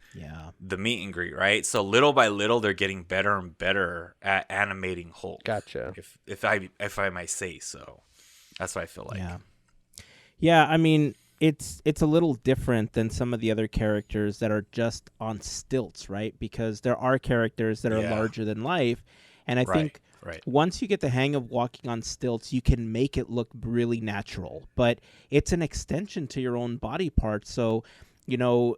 the meet and greet, right? So little by little, they're getting better and better at animating Hulk. Gotcha. If I might say so, that's what I feel like. Yeah. I mean, it's a little different than some of the other characters that are just on stilts, right? Because there are characters that are larger than life, and I think once you get the hang of walking on stilts, you can make it look really natural. But it's an extension to your own body part, so. You know,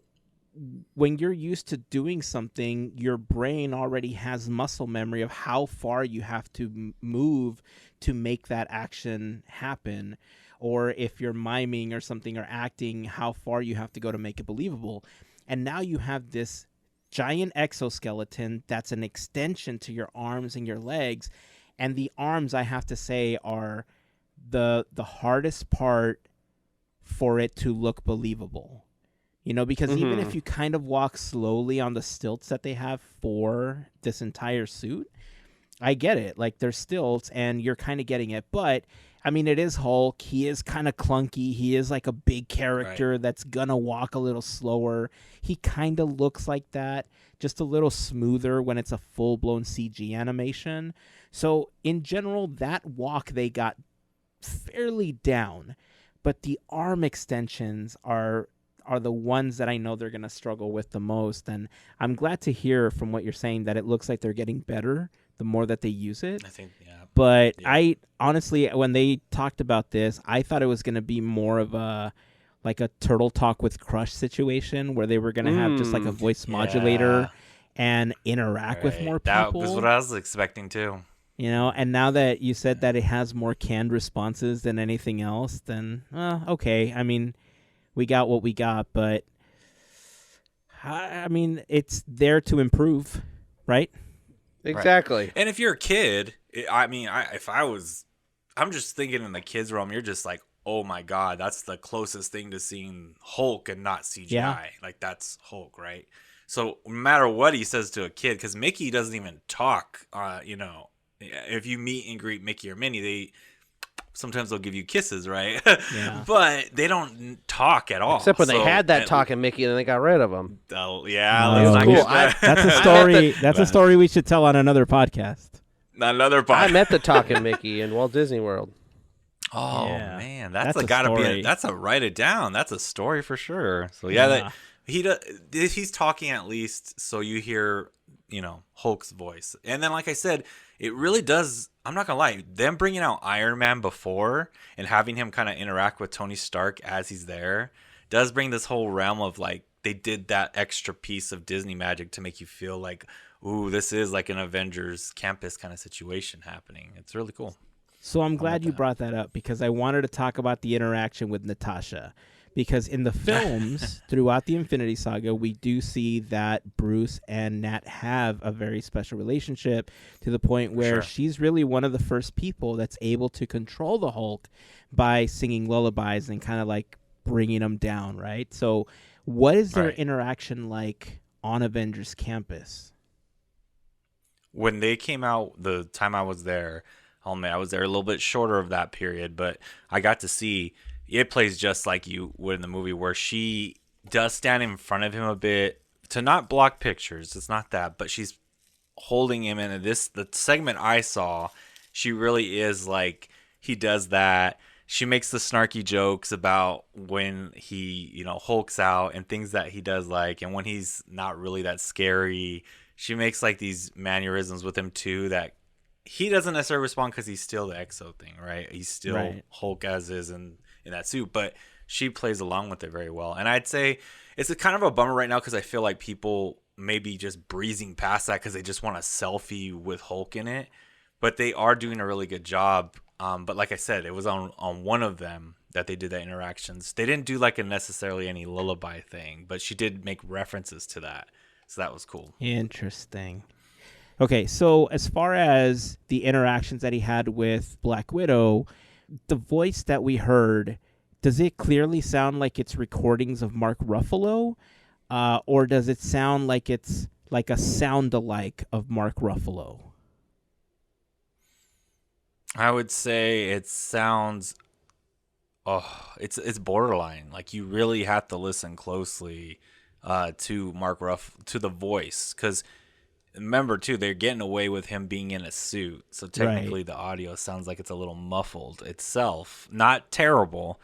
when you're used to doing something, your brain already has muscle memory of how far you have to move to make that action happen. Or if you're miming or something or acting, how far you have to go to make it believable. And now you have this giant exoskeleton that's an extension to your arms and your legs. And the arms, I have to say, are the hardest part for it to look believable. You know, because even if you kind of walk slowly on the stilts that they have for this entire suit, I get it. Like, there's stilts and you're kind of getting it. But, I mean, it is Hulk. He is kind of clunky. He is like a big character that's going to walk a little slower. He kind of looks like that, just a little smoother when it's a full-blown CG animation. So, in general, that walk they got fairly down. But the arm extensions are the ones that I know they're going to struggle with the most. And I'm glad to hear from what you're saying that it looks like they're getting better the more that they use it. I think, But I honestly, when they talked about this, I thought it was going to be more of a Turtle Talk with Crush situation where they were going to have just like a voice modulator and interact with more people. That was what I was expecting too. You know, and now that you said that it has more canned responses than anything else, then, okay. I mean, we got what we got, but I mean, it's there to improve, right? Exactly. Right. And if you're a kid, I'm just thinking in the kids realm, you're just like, oh my God, that's the closest thing to seeing Hulk and not CGI. Yeah. Like that's Hulk, right? So no matter what he says to a kid, because Mickey doesn't even talk, you know, if you meet and greet Mickey or Minnie, sometimes they'll give you kisses, right? Yeah. But they don't talk at all. Except when they had that talking Mickey and then they got rid of him. Let's cool. That's a story. That's a story we should tell on another podcast. I met the talking Mickey in Walt Disney World. Oh man, that's a write it down. That's a story for sure. So he's talking at least, so you hear, you know, Hulk's voice. And then, like I said, it really does. I'm not gonna lie, them bringing out Iron Man before and having him kind of interact with Tony Stark as he's there does bring this whole realm of like they did that extra piece of Disney magic to make you feel like, ooh, this is like an Avengers Campus kind of situation happening. It's really cool. So I'm glad you brought that up because I wanted to talk about the interaction with Natasha. Because in the films, throughout the Infinity Saga, we do see that Bruce and Nat have a very special relationship to the point where she's really one of the first people that's able to control the Hulk by singing lullabies and kind of like bringing him down, right? So what is their interaction like on Avengers Campus? When they came out, the time I was there, I was there a little bit shorter of that period, but I got to see... It plays just like you would in the movie where she does stand in front of him a bit to not block pictures. It's not that, but she's holding him in the segment I saw. She really is like, he does that. She makes the snarky jokes about when he, hulks out and things that he does like, and when he's not really that scary. She makes like these mannerisms with him too that he doesn't necessarily respond because he's still the Exo thing, right? He's still Hulk as is in that suit, but she plays along with it very well. And I'd say it's a kind of a bummer right now because I feel like people may be just breezing past that because they just want a selfie with Hulk in it. But they are doing a really good job. But like I said, it was on one of them that they did that interactions. They didn't do like a necessarily any lullaby thing, but she did make references to that. So that was cool. Interesting. Okay, so as far as the interactions that he had with Black Widow, the voice that we heard, does it clearly sound like it's recordings of Mark Ruffalo? Or does it sound like it's like a sound-alike of Mark Ruffalo? I would say it sounds... it's borderline. Like you really have to listen closely to to the voice, because... Remember, too, they're getting away with him being in a suit. So technically the audio sounds like it's a little muffled itself. Not terrible.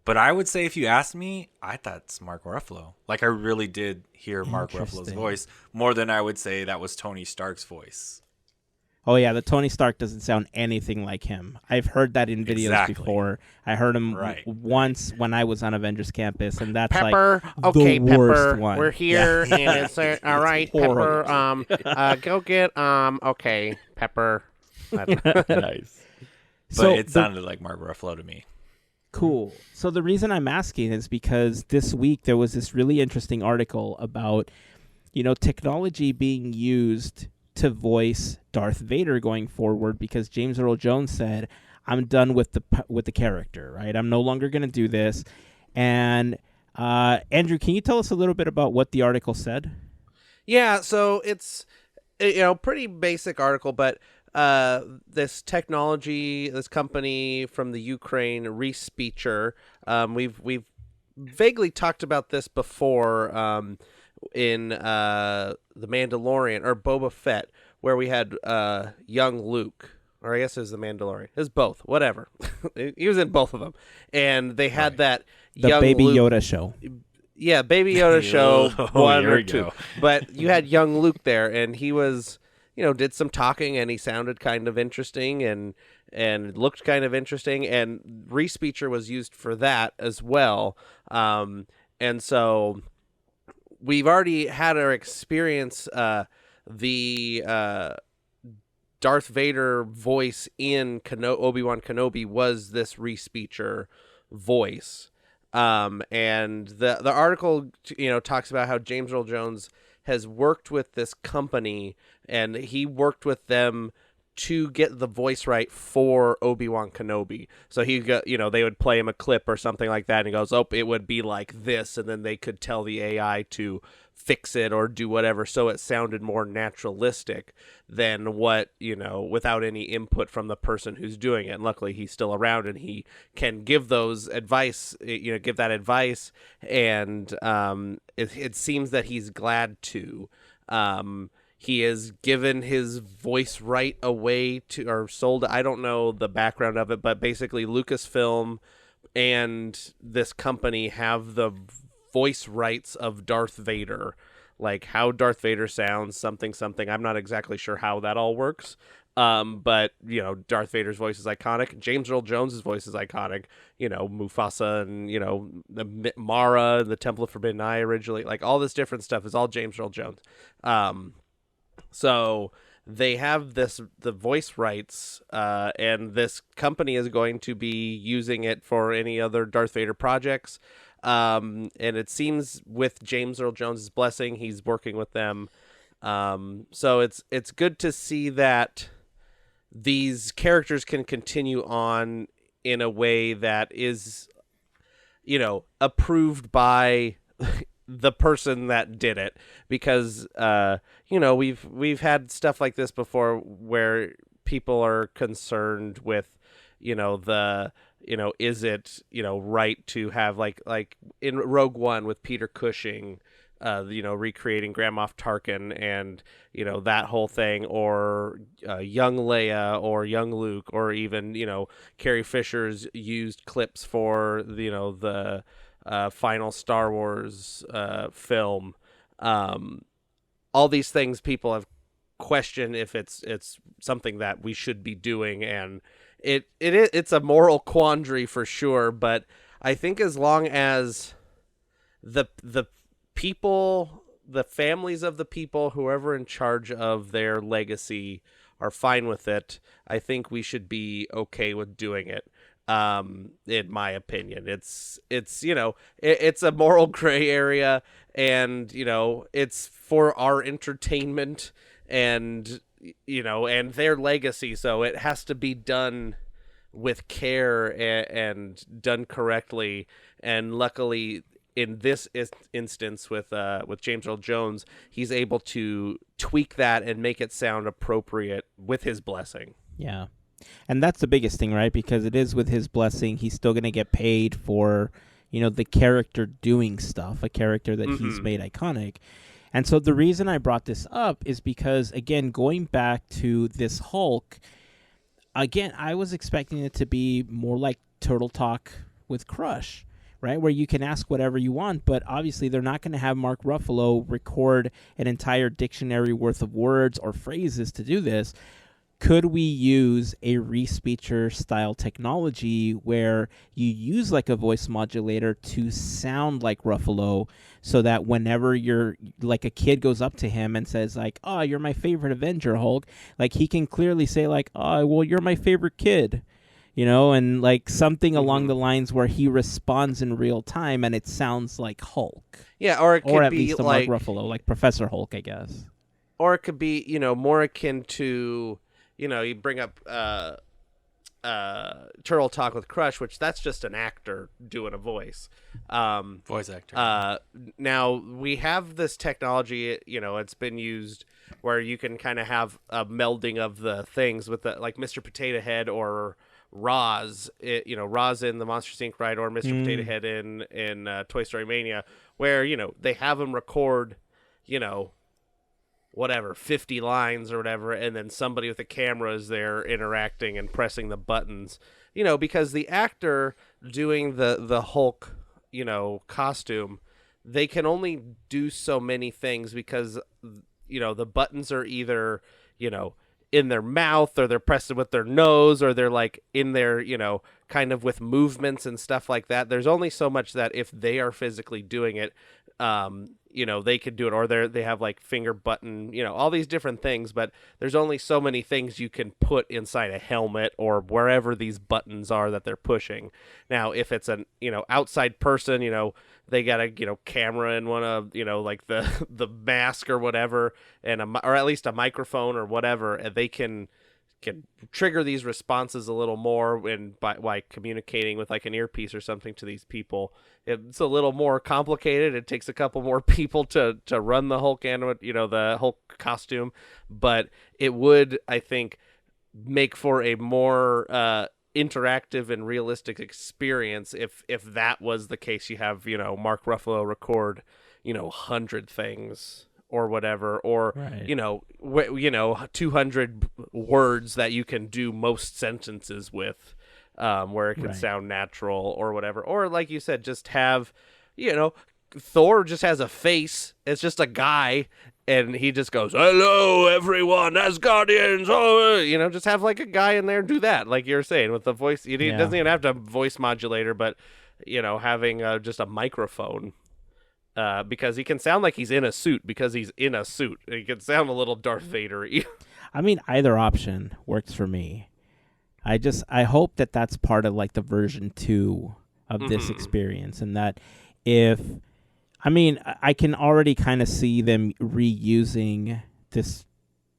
But I would say if you asked me, I thought it's Mark Ruffalo. Like I really did hear Mark Ruffalo's voice more than I would say that was Tony Stark's voice. Oh, yeah, the Tony Stark doesn't sound anything like him. I've heard that in videos before. I heard him once when I was on Avengers Campus, and that's Pepper, like the worst one. We're here, and it's all right, Pepper. Go get okay, Pepper. Nice. But it sounded like Mark Ruffalo to me. Cool. So the reason I'm asking is because this week there was this really interesting article about, technology being used to voice Darth Vader going forward, because James Earl Jones said, I'm done with the character, right? I'm no longer going to do this. And Andrew, can you tell us a little bit about what the article said? Yeah, so it's pretty basic article, but this technology, this company from the Ukraine, Respeecher, we've vaguely talked about this before in The Mandalorian or Boba Fett, where we had young Luke, or I guess it was The Mandalorian. It was both, whatever. He was in both of them, and they had that the young Baby Luke, Yoda show. Yeah, Baby Yoda show 1 or 2. Go. But you had young Luke there, and he was, did some talking, and he sounded kind of interesting and looked kind of interesting, and Respeecher was used for that as well. And so we've already had our experience. The Darth Vader voice in Obi-Wan Kenobi was this Respeecher voice. And the article, talks about how James Earl Jones has worked with this company, and he worked with them to get the voice right for Obi-Wan Kenobi. So he got, they would play him a clip or something like that, and he goes, oh, it would be like this, and then they could tell the AI to fix it or do whatever, so it sounded more naturalistic than what, without any input from the person who's doing it. And luckily he's still around, and he can give those advice, give that advice, and it seems that he's glad to. He has given his voice right away to, or sold, I don't know the background of it, but basically Lucasfilm and this company have the voice rights of Darth Vader, like how Darth Vader sounds, something. I'm not exactly sure how that all works. But Darth Vader's voice is iconic. James Earl Jones's voice is iconic. Mufasa and the Mara and the Temple of Forbidden Eye originally, like all this different stuff is all James Earl Jones. So they have the voice rights, and this company is going to be using it for any other Darth Vader projects. And it seems with James Earl Jones's blessing, he's working with them. So it's good to see that these characters can continue on in a way that is, approved by the person that did it, because we've had stuff like this before where people are concerned with is it right to have like in Rogue One with Peter Cushing, recreating Grand Moff Tarkin and that whole thing, or young Leia or young Luke, or even Carrie Fisher's used clips for the final Star Wars film. All these things people have questioned if it's something that we should be doing, and it's a moral quandary for sure. But I think as long as the people, the families of the people, whoever in charge of their legacy are fine with it, I think we should be okay with doing it. In my opinion, it's a moral gray area, and it's for our entertainment and and their legacy, so it has to be done with care and done correctly. And luckily, in this instance with James Earl Jones, he's able to tweak that and make it sound appropriate with his blessing. Yeah. And that's the biggest thing, right? Because it is with his blessing, he's still going to get paid for, the character doing stuff, a character that he's made iconic. And so the reason I brought this up is because, again, going back to this Hulk, again, I was expecting it to be more like Turtle Talk with Crush, right? Where you can ask whatever you want, but obviously they're not going to have Mark Ruffalo record an entire dictionary worth of words or phrases to do this. Could we use a re-speecher style technology where you use like a voice modulator to sound like Ruffalo, so that whenever you're like a kid goes up to him and says like, "Oh, you're my favorite Avenger, Hulk," like he can clearly say like, "Oh, well, you're my favorite kid," and like something along the lines where he responds in real time and it sounds like Hulk. Yeah, or it could at be least like Mark Ruffalo, like Professor Hulk, I guess. Or it could be, more akin to, you bring up Turtle Talk with Crush, which that's just an actor doing a voice. Voice actor. Now, we have this technology, it's been used where you can kind of have a melding of the things with like Mr. Potato Head or Roz, Roz in the Monsters Inc. ride, or Mr. Potato Head in Toy Story Mania, where, they have him record, whatever, 50 lines or whatever, and then somebody with a camera is there interacting and pressing the buttons, because the actor doing the Hulk, costume, they can only do so many things because, the buttons are either, in their mouth, or they're pressed with their nose, or they're like in their, kind of with movements and stuff like that. There's only so much that if they are physically doing it, they could do it, or they have like finger button, all these different things, but there's only so many things you can put inside a helmet or wherever these buttons are that they're pushing. Now, if it's an, outside person, they got a, camera and one of, like the mask or whatever, and or at least a microphone or whatever, and they can trigger these responses a little more by communicating with like an earpiece or something to these people. It's a little more complicated. It takes a couple more people to run the Hulk the Hulk costume, but it would, I think, make for a more interactive and realistic experience if that was the case. You have Mark Ruffalo record 100 things or whatever, or right. 200 words that you can do most sentences with, where it can sound natural or whatever. Or like you said, just have Thor just has a face. It's just a guy, and he just goes, "Hello, everyone, Asgardians!" Oh, just have like a guy in there do that, like you're saying with the voice. It doesn't even have to voice modulator, but having just a microphone, because he can sound like he's in a suit because he's in a suit. He can sound a little Darth Vader-y. I mean, either option works for me. I hope that that's part of like the version 2 of this experience, and that I can already kind of see them reusing this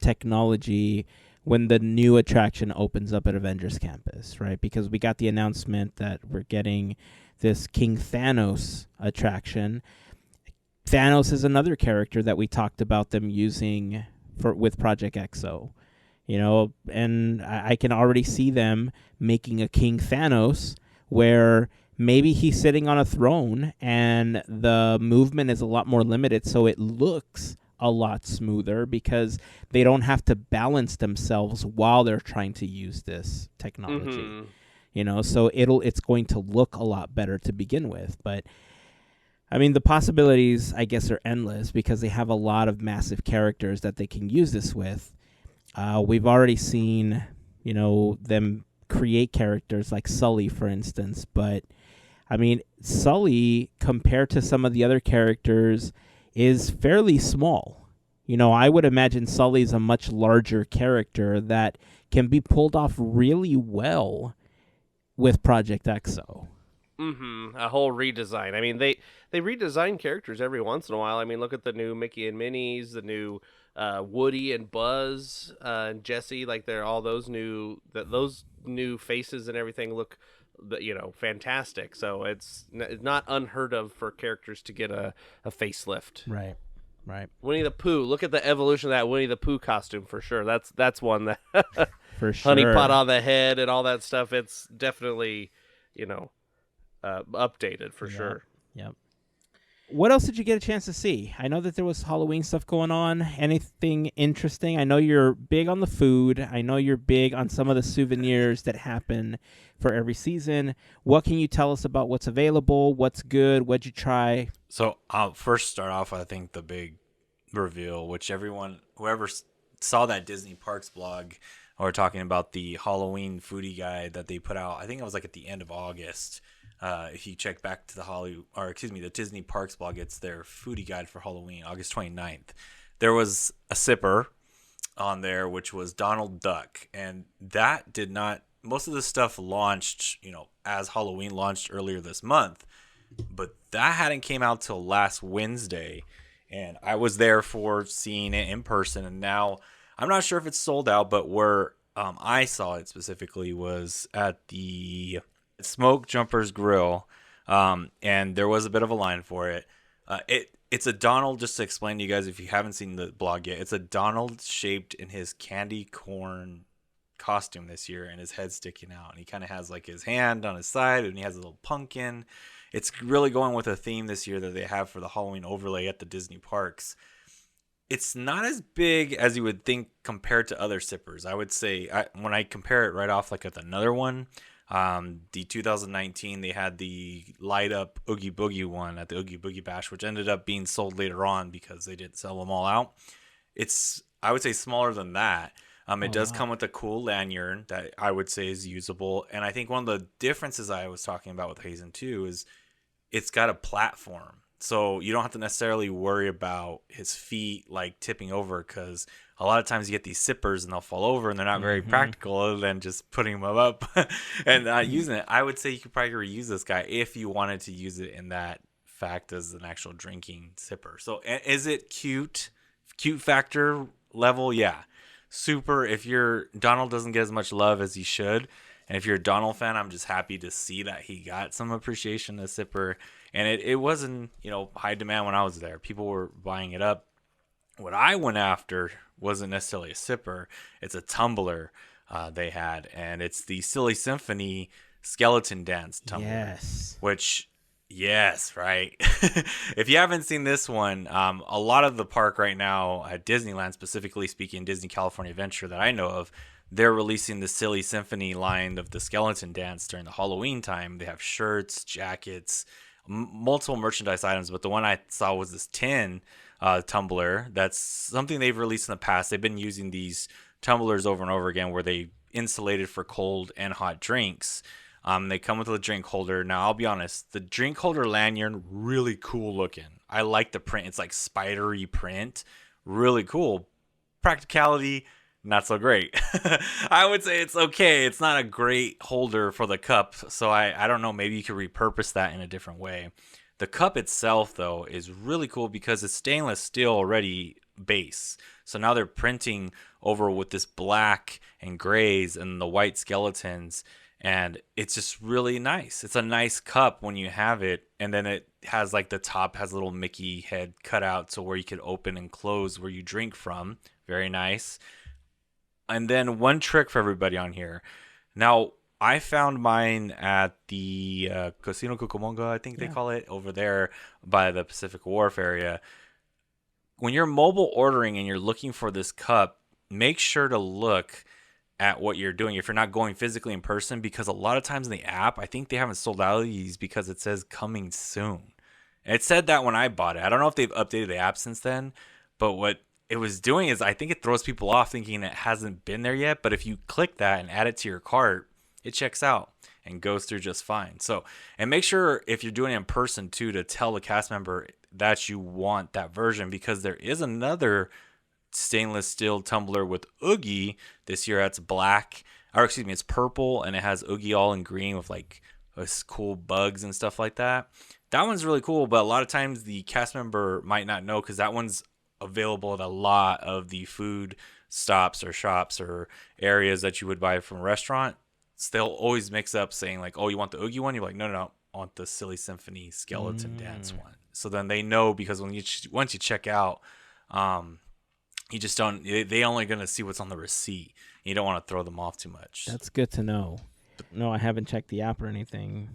technology when the new attraction opens up at Avengers Campus, right? Because we got the announcement that we're getting this King Thanos attraction. Thanos is another character that we talked about them using with Project Exo. And I can already see them making a King Thanos where maybe he's sitting on a throne and the movement is a lot more limited, so it looks a lot smoother because they don't have to balance themselves while they're trying to use this technology. So it's going to look a lot better to begin with. But I mean, the possibilities, I guess, are endless because they have a lot of massive characters that they can use this with. We've already seen, them create characters like Sully, for instance. But, I mean, Sully, compared to some of the other characters, is fairly small. I would imagine Sully's a much larger character that can be pulled off really well with Project Exo. A whole redesign. I mean, they redesign characters every once in a while. I mean, look at the new Mickey and Minnie's, the new Woody and Buzz and Jesse. Like they're all those new faces and everything look, fantastic. So it's not unheard of for characters to get a facelift. Right. Winnie the Pooh. Look at the evolution of that Winnie the Pooh costume for sure. That's one that for sure. Honey pot on the head and all that stuff. It's definitely updated for sure. Yep. What else did you get a chance to see? I know that there was Halloween stuff going on. Anything interesting? I know you're big on the food. I know you're big on some of the souvenirs that happen for every season. What can you tell us about what's available? What's good? What'd you try? So I'll first start off, I think, the big reveal, which whoever saw that Disney Parks blog, or talking about the Halloween foodie guide that they put out, I think it was like at the end of August. If you check back to the Disney Parks blog, it's their foodie guide for Halloween, August 29th. There was a sipper on there, which was Donald Duck. And that most of the stuff launched, as Halloween launched earlier this month. But that hadn't came out till last Wednesday. And I was there for seeing it in person. And now I'm not sure if it's sold out, but where I saw it specifically was at the Smoke Jumpers Grill, and there was a bit of a line for it. It's a Donald, just to explain to you guys if you haven't seen the blog yet, it's a Donald shaped in his candy corn costume this year and his head sticking out. And he kind of has like his hand on his side and he has a little pumpkin. It's really going with a theme this year that they have for the Halloween overlay at the Disney parks. It's not as big as you would think compared to other sippers. I would say when I compare it right off like with another one, the 2019, they had the light up Oogie Boogie one at the Oogie Boogie Bash, which ended up being sold later on because they didn't sell them all out. It's, I would say, smaller than that. It does come with a cool lanyard that I would say is usable. And I think one of the differences I was talking about with Heyzen too is it's got a platform. So you don't have to necessarily worry about his feet like tipping over, because a lot of times you get these sippers and they'll fall over and they're not very practical other than just putting them up and using it. I would say you could probably reuse this guy if you wanted to use it in that fact as an actual drinking sipper. So is it cute? Cute factor level? Yeah. Super. If Donald doesn't get as much love as he should, and if you're a Donald fan, I'm just happy to see that he got some appreciation as sipper. And it wasn't, high demand when I was there. People were buying it up. What I went after wasn't necessarily a sipper. It's a tumbler they had. And it's the Silly Symphony skeleton dance tumbler. Yes. Yes, right. If you haven't seen this one, a lot of the park right now at Disneyland, specifically speaking, Disney California Adventure that I know of, they're releasing the Silly Symphony line of the skeleton dance during the Halloween time. They have shirts, jackets, multiple merchandise items, but the one I saw was this tin tumbler. That's something they've released in the past. They've been using these tumblers over and over again where they insulated for cold and hot drinks. They come with a drink holder. Now, I'll be honest, the drink holder lanyard, really cool looking. I like the print. It's like spidery print. Really cool. Practicality, not so great. I would say it's okay. It's not a great holder for the cup. So I don't know. Maybe you could repurpose that in a different way. The cup itself, though, is really cool because it's stainless steel already base. So now they're printing over with this black and grays and the white skeletons. And it's just really nice. It's a nice cup when you have it. And then it has like the top has a little Mickey head cut out so where you could open and close where you drink from. Very nice. And then one trick for everybody on here. Now, I found mine at the Casino Cucamonga, I think they call it, over there by the Pacific Wharf area. When you're mobile ordering and you're looking for this cup, make sure to look at what you're doing if you're not going physically in person, because a lot of times in the app, I think they haven't sold out of these because it says coming soon. It said that when I bought it. I don't know if they've updated the app since then, but what it was doing is I think it throws people off thinking it hasn't been there yet. But if you click that and add it to your cart, it checks out and goes through just fine. So, and make sure if you're doing it in person too, to tell the cast member that you want that version, because there is another stainless steel tumbler with Oogie this year. That's black, or excuse me, it's purple, and it has Oogie all in green with like cool bugs and stuff like that. That one's really cool, but a lot of times the cast member might not know because that one's available at a lot of the food stops or shops or areas that you would buy from a restaurant. So they'll always mix up saying like, oh, you want the Oogie one? You're like, no, I want the Silly Symphony skeleton dance one. So then they know, because when once you check out, you just don't. They only gonna see what's on the receipt. You don't want to throw them off too much. That's good to know. No, I haven't checked the app or anything,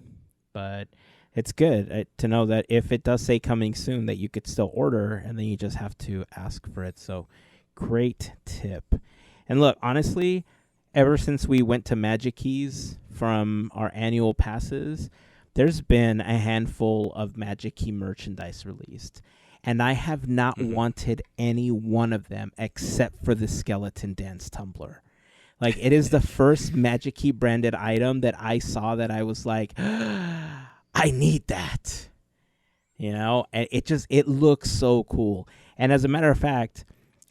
but it's good to know that if it does say coming soon, that you could still order, and then you just have to ask for it. So, great tip. And look, honestly, ever since we went to Magic Keys from our annual passes, there's been a handful of Magic Key merchandise released. And I have not wanted any one of them except for the skeleton dance tumbler. Like, it is the first Magic Key branded item that I saw that I was like, I need that. You know, and it looks so cool. And as a matter of fact,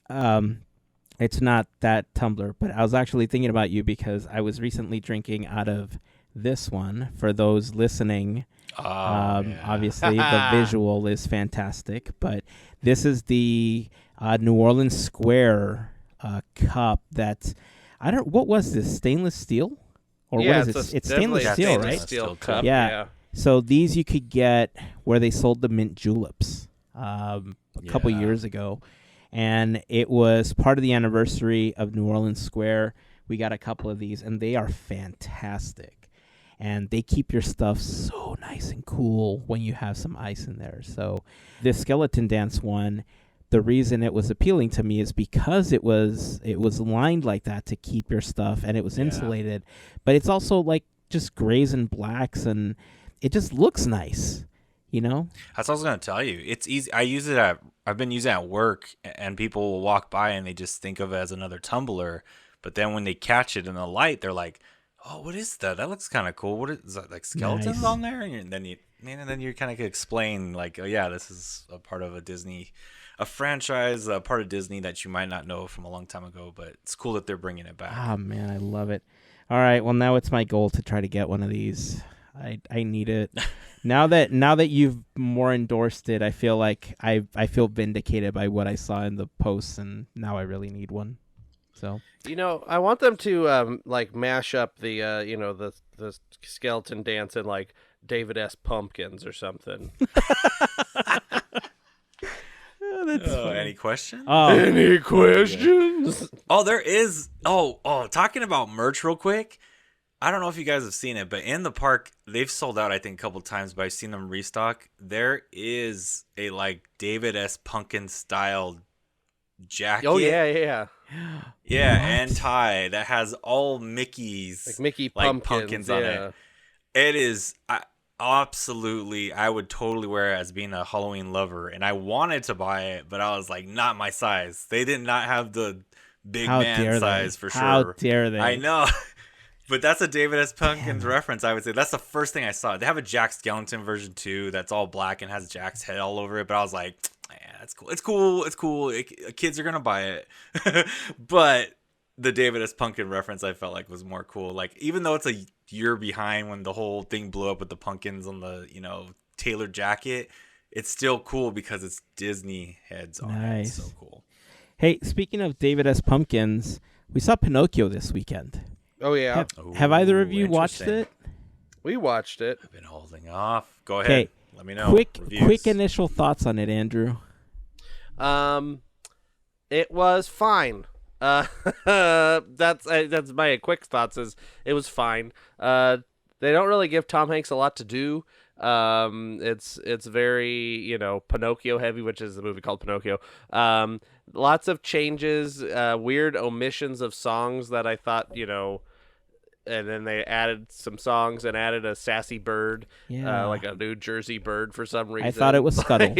it's not that tumbler, but I was actually thinking about you because I was recently drinking out of this one. For those listening, obviously the visual is fantastic, but this is the New Orleans Square cup that what was this, stainless steel or what is it? It's stainless steel, right? Steel cup. Yeah. So these you could get where they sold the mint juleps a couple years ago, and it was part of the anniversary of New Orleans Square. We got a couple of these, and they are fantastic. And they keep your stuff so nice and cool when you have some ice in there. So this skeleton dance one, the reason it was appealing to me is because it was lined like that to keep your stuff, and it was insulated. But it's also like just grays and blacks, and it just looks nice, you know? That's what I was going to tell you. It's easy. I've been using it at work, and people will walk by and they just think of it as another tumbler. But then when they catch it in the light, they're like, oh, what is that? That looks kind of cool. What is that, like skeletons on there? And then you kind of explain like, oh yeah, this is a part of a franchise, a part of Disney that you might not know from a long time ago, but it's cool that they're bringing it back. Ah, man, I love it. All right, well, now it's my goal to try to get one of these. I need it. Now that you've more endorsed it, I feel like I feel vindicated by what I saw in the posts, and now I really need one. So, you know, I want them to like mash up the the skeleton dance in like David S. Pumpkins or something. Any questions? Any questions? Oh, there is. Oh, talking about merch real quick. I don't know if you guys have seen it, but in the park, they've sold out, I think, a couple times, but I've seen them restock. There is a like David S. Pumpkin style jacket. Oh yeah. Yeah, and tie that has all Mickey's like Mickey like pumpkins on it. It is. Absolutely, I would totally wear it as being a Halloween lover, and I wanted to buy it, but I was like, not my size. They did not have the big How man dare size they? for sure. How dare they? I know. But that's a David S. Pumpkins reference, I would say. That's the first thing I saw. They have a Jack Skellington version too that's all black and has Jack's head all over it, but I was like, yeah, that's cool. It's cool. It's cool. Kids are going to buy it. But the David S. Pumpkin reference I felt like was more cool. Like, even though it's a year behind when the whole thing blew up with the pumpkins on the, tailored jacket, it's still cool because it's Disney heads on it. It's so cool. Hey, speaking of David S. Pumpkins, we saw Pinocchio this weekend. Oh, yeah. Have either of you watched it? We watched it. I've been holding off. Go ahead. Let me know. Quick initial thoughts on it, Andrew. It was fine. That's my quick thoughts. Is it was fine. They don't really give Tom Hanks a lot to do. It's very Pinocchio heavy, which is the movie called Pinocchio. Lots of changes, weird omissions of songs that I thought and then they added some songs and added a sassy bird, like a New Jersey bird for some reason. I thought it was Scuttle.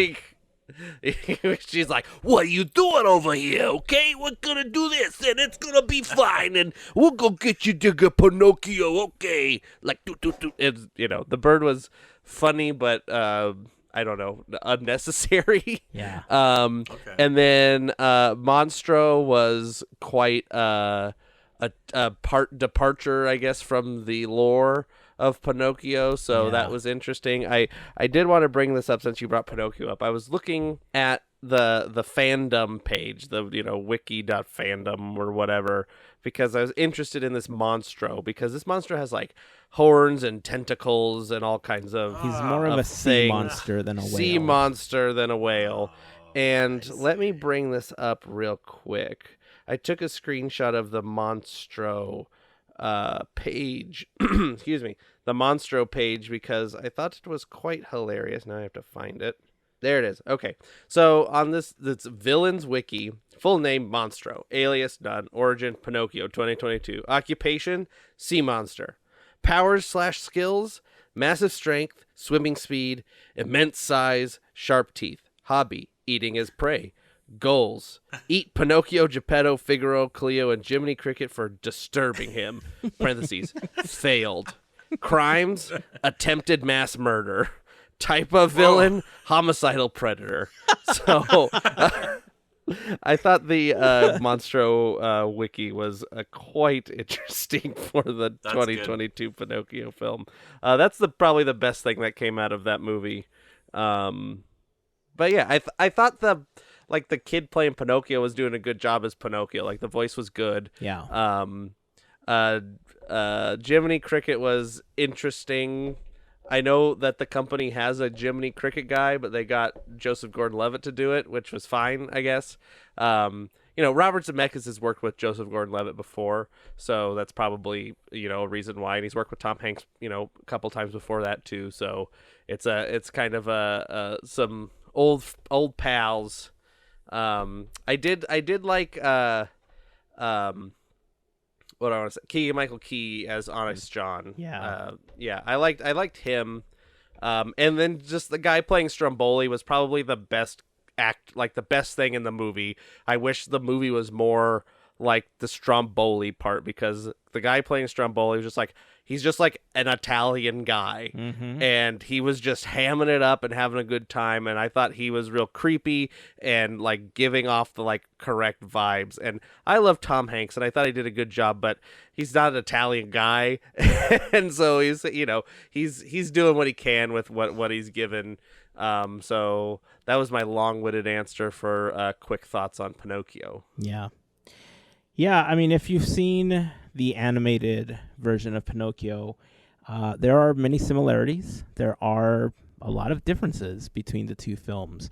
She's like, "What are you doing over here? Okay, we're gonna do this, and it's gonna be fine, and we'll go get you, digger Pinocchio. Okay, like do. It's the bird was funny, but I don't know, unnecessary. Yeah. Okay. And then Monstro was quite a departure, I guess, from the lore of Pinocchio, so that was interesting. I did want to bring this up since you brought Pinocchio up. I was looking at the fandom page, the wiki.fandom or whatever, because I was interested in this Monstro, because this Monstro has like horns and tentacles and all kinds of He's more of a sea monster than a whale. Sea monster than a whale. And let me bring this up real quick. I took a screenshot of the Monstro page, excuse me, the Monstro page, because I thought it was quite hilarious. Now I have to find it. There it is. Okay. So on this Villains Wiki, full name Monstro, alias none, origin Pinocchio 2022, occupation sea monster, powers/skills, massive strength, swimming speed, immense size, sharp teeth, hobby, eating his prey. Goals: eat Pinocchio, Geppetto, Figaro, Cleo, and Jiminy Cricket for disturbing him. Parentheses, failed. Crimes: attempted mass murder. Type of villain: homicidal predator. So I thought the Monstro wiki was quite interesting for the 2022 Pinocchio film. That's probably the best thing that came out of that movie. But yeah, I thought the kid playing Pinocchio was doing a good job as Pinocchio. Like, the voice was good. Yeah. Jiminy Cricket was interesting. I know that the company has a Jiminy Cricket guy, but they got Joseph Gordon-Levitt to do it, which was fine, I guess. Robert Zemeckis has worked with Joseph Gordon-Levitt before, so that's probably, a reason why. And he's worked with Tom Hanks, a couple times before that too. So it's kind of some old pals. I did like what I want to say, Keegan-Michael Key as Honest John. Yeah. I liked him. And then just the guy playing Stromboli was probably the best the best thing in the movie. I wish the movie was more like the Stromboli part, because the guy playing Stromboli was he's just like an Italian guy, and he was just hamming it up and having a good time, and I thought he was real creepy and giving off the correct vibes. And I love Tom Hanks, and I thought he did a good job, but he's not an Italian guy, and so he's he's doing what he can with what he's given. So that was my long-winded answer for quick thoughts on Pinocchio. Yeah, I mean, if you've seen the animated version of Pinocchio, there are many similarities. There are a lot of differences between the two films.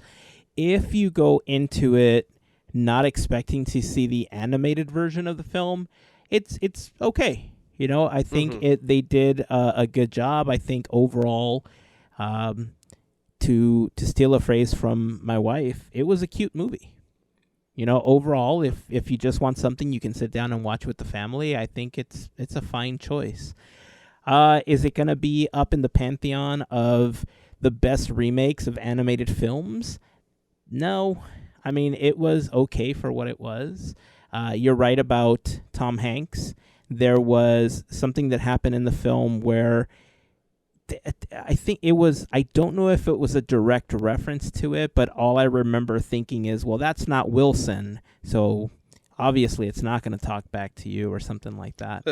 If you go into it not expecting to see the animated version of the film, it's okay. I think they did a good job. I think overall, to steal a phrase from my wife, it was a cute movie. Overall, if you just want something you can sit down and watch with the family, I think it's a fine choice. Is it going to be up in the pantheon of the best remakes of animated films? No. I mean, it was okay for what it was. You're right about Tom Hanks. There was something that happened in the film where I think it was, I don't know if it was a direct reference to it, but all I remember thinking is, well, that's not Wilson, so obviously it's not going to talk back to you or something like that.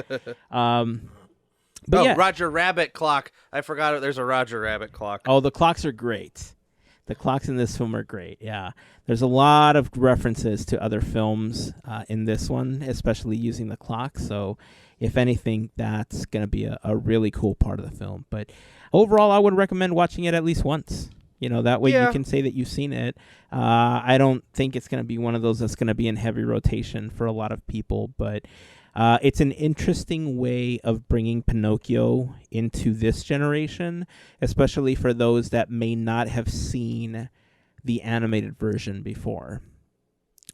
But yeah. Roger Rabbit clock. I forgot it. There's a Roger Rabbit clock. Oh, the clocks are great. The clocks in this film are great, yeah. There's a lot of references to other films in this one, especially using the clock. So if anything, that's going to be a really cool part of the film. But overall, I would recommend watching it at least once. That way you can say that you've seen it. I don't think it's going to be one of those that's going to be in heavy rotation for a lot of people, but it's an interesting way of bringing Pinocchio into this generation, especially for those that may not have seen the animated version before,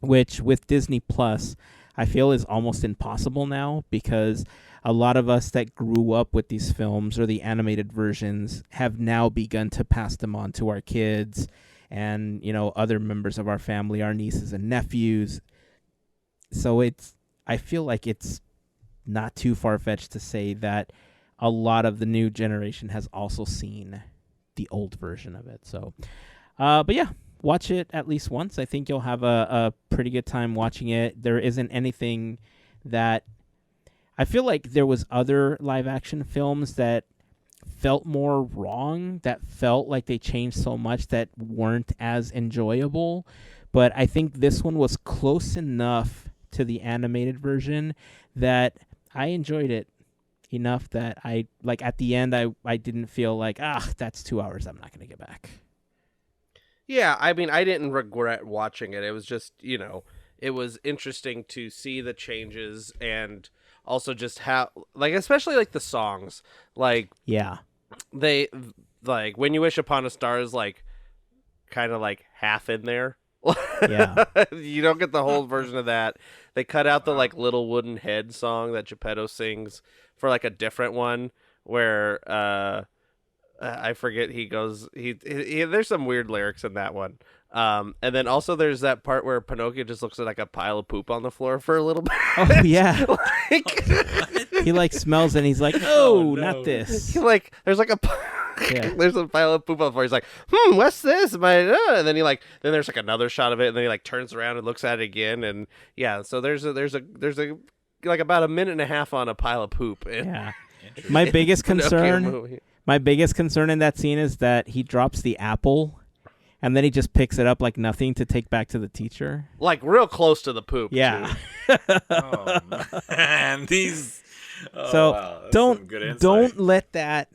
which with Disney Plus, I feel is almost impossible now because a lot of us that grew up with these films or the animated versions have now begun to pass them on to our kids and, other members of our family, our nieces and nephews. So I feel like it's not too far-fetched to say that a lot of the new generation has also seen the old version of it. So, but yeah, watch it at least once. I think you'll have a pretty good time watching it. There isn't anything that... I feel like there was other live-action films that felt more wrong, that felt like they changed so much that weren't as enjoyable. But I think this one was close enough to the animated version that I enjoyed it enough that at the end I didn't feel like, that's 2 hours I'm not going to get back. Yeah, I mean, I didn't regret watching it. It was just, it was interesting to see the changes and also just how, especially the songs, yeah, they, When You Wish Upon a Star is kind of half in there. Yeah. You don't get the whole version of that. They cut out the Little Wooden Head song that Geppetto sings for a different one where I forget he goes he there's some weird lyrics in that one. And then also there's that part where Pinocchio just looks at a pile of poop on the floor for a little bit. Oh yeah. He smells and he's like, oh, no. Not this. There's Yeah. There's a pile of poop on the floor. He's like, what's this? And then then there's another shot of it, and then he turns around and looks at it again, and yeah. So there's about a minute and a half on a pile of poop. Yeah. My biggest concern in that scene is that he drops the apple, and then he just picks it up like nothing to take back to the teacher. Real close to the poop. Yeah. Oh man, these. Oh, so wow. don't let that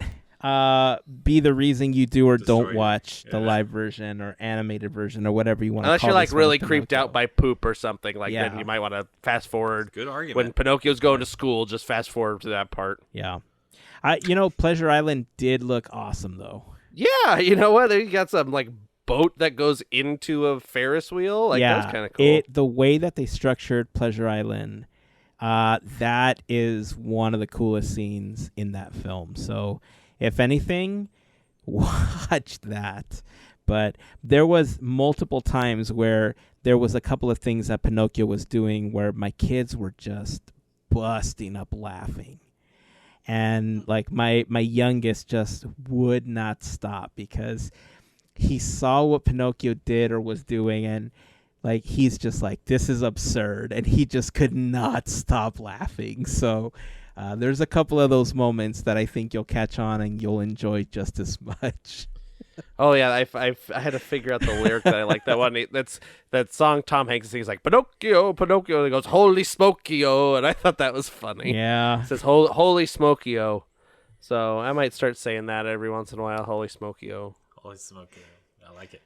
be the reason you do or don't watch the Yeah. live version or animated version or whatever you want to Unless call it. you're really creeped out by poop or something, then you might want to fast forward. Good argument. When Pinocchio's going to school, just fast forward to that part. Yeah. Pleasure Island did look awesome though. Yeah, you know what? You got some boat that goes into a Ferris wheel. That was kind of cool. The way that they structured Pleasure Island, that is one of the coolest scenes in that film. So if anything, watch that. But there was multiple times where there was a couple of things that Pinocchio was doing where my kids were just busting up laughing. And my youngest just would not stop because he saw what Pinocchio did or was doing, and he's just this is absurd, and he just could not stop laughing. So there's a couple of those moments that I think you'll catch on and you'll enjoy just as much. Oh yeah, I had to figure out the lyric that I like. That one, that's that song Tom Hanks sings Pinocchio, Pinocchio. And he goes, "Holy Smokio," and I thought that was funny. Yeah, it says "Holy Smokio," so I might start saying that every once in a while. Holy Smokio. Holy Smokio. I like it.